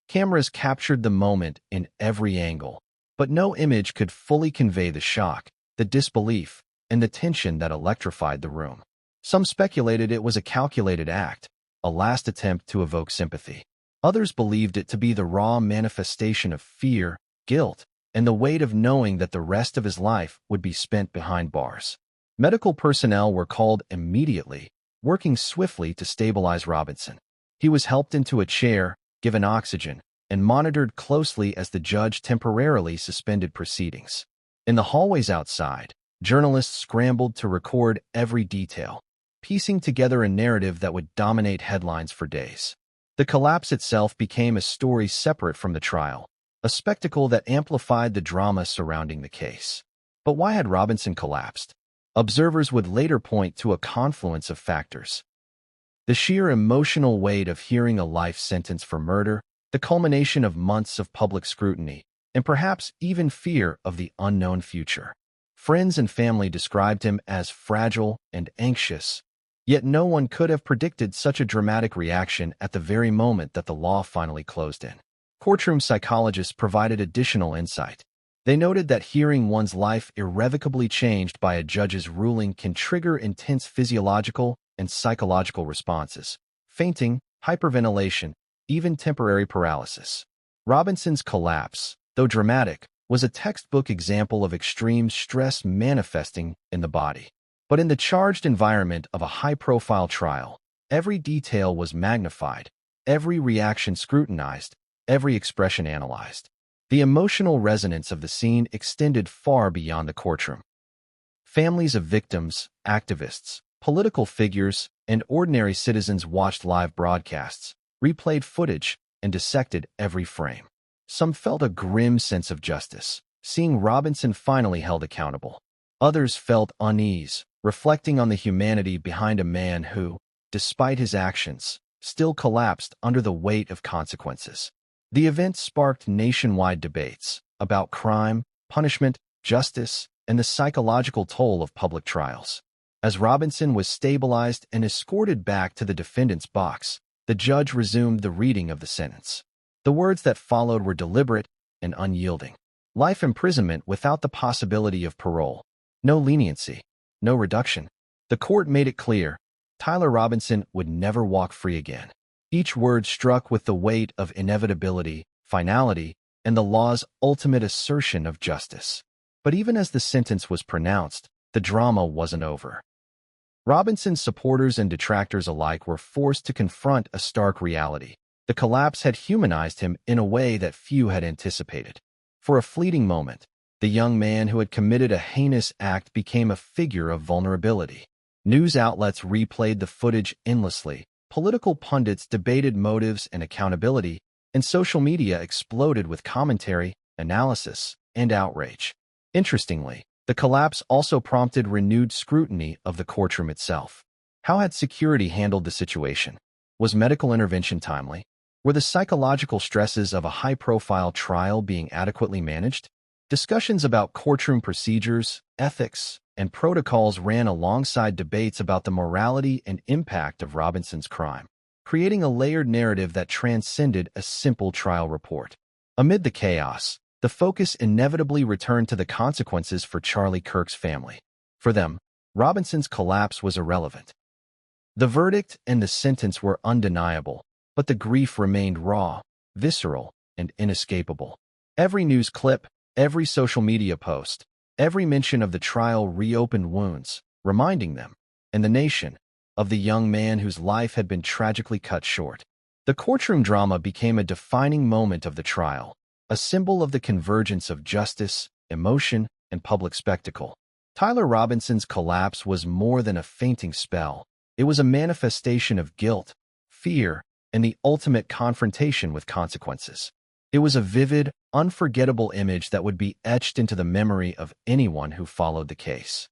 Cameras captured the moment in every angle, but no image could fully convey the shock, the disbelief, and the tension that electrified the room. Some speculated it was a calculated act, a last attempt to evoke sympathy. Others believed it to be the raw manifestation of fear, guilt, and the weight of knowing that the rest of his life would be spent behind bars. Medical personnel were called immediately, working swiftly to stabilize Robinson. He was helped into a chair, given oxygen, and monitored closely as the judge temporarily suspended proceedings. In the hallways outside, journalists scrambled to record every detail, piecing together a narrative that would dominate headlines for days. The collapse itself became a story separate from the trial, a spectacle that amplified the drama surrounding the case. But why had Robinson collapsed? Observers would later point to a confluence of factors. The sheer emotional weight of hearing a life sentence for murder, the culmination of months of public scrutiny, and perhaps even fear of the unknown future. Friends and family described him as fragile and anxious, yet no one could have predicted such a dramatic reaction at the very moment that the law finally closed in. Courtroom psychologists provided additional insight. They noted that hearing one's life irrevocably changed by a judge's ruling can trigger intense physiological and psychological responses: fainting, hyperventilation, even temporary paralysis. Robinson's collapse, though dramatic, was a textbook example of extreme stress manifesting in the body. But in the charged environment of a high-profile trial, every detail was magnified, every reaction scrutinized, every expression analyzed. The emotional resonance of the scene extended far beyond the courtroom. Families of victims, activists, political figures, and ordinary citizens watched live broadcasts, replayed footage, and dissected every frame. Some felt a grim sense of justice, seeing Robinson finally held accountable. Others felt unease, reflecting on the humanity behind a man who, despite his actions, still collapsed under the weight of consequences. The event sparked nationwide debates about crime, punishment, justice, and the psychological toll of public trials. As Robinson was stabilized and escorted back to the defendant's box, the judge resumed the reading of the sentence. The words that followed were deliberate and unyielding. Life imprisonment without the possibility of parole. No leniency. No reduction. The court made it clear Tyler Robinson would never walk free again. Each word struck with the weight of inevitability, finality, and the law's ultimate assertion of justice. But even as the sentence was pronounced, the drama wasn't over. Robinson's supporters and detractors alike were forced to confront a stark reality. The collapse had humanized him in a way that few had anticipated. For a fleeting moment, the young man who had committed a heinous act became a figure of vulnerability. News outlets replayed the footage endlessly, political pundits debated motives and accountability, and social media exploded with commentary, analysis, and outrage. Interestingly, the collapse also prompted renewed scrutiny of the courtroom itself. How had security handled the situation? Was medical intervention timely? Were the psychological stresses of a high-profile trial being adequately managed? Discussions about courtroom procedures, ethics, and protocols ran alongside debates about the morality and impact of Robinson's crime, creating a layered narrative that transcended a simple trial report. Amid the chaos, the focus inevitably returned to the consequences for Charlie Kirk's family. For them, Robinson's collapse was irrelevant. The verdict and the sentence were undeniable, but the grief remained raw, visceral, and inescapable. Every news clip, every social media post, every mention of the trial reopened wounds, reminding them, and the nation, of the young man whose life had been tragically cut short. The courtroom drama became a defining moment of the trial, a symbol of the convergence of justice, emotion, and public spectacle. Tyler Robinson's collapse was more than a fainting spell. It was a manifestation of guilt, fear, and the ultimate confrontation with consequences. It was a vivid, unforgettable image that would be etched into the memory of anyone who followed the case.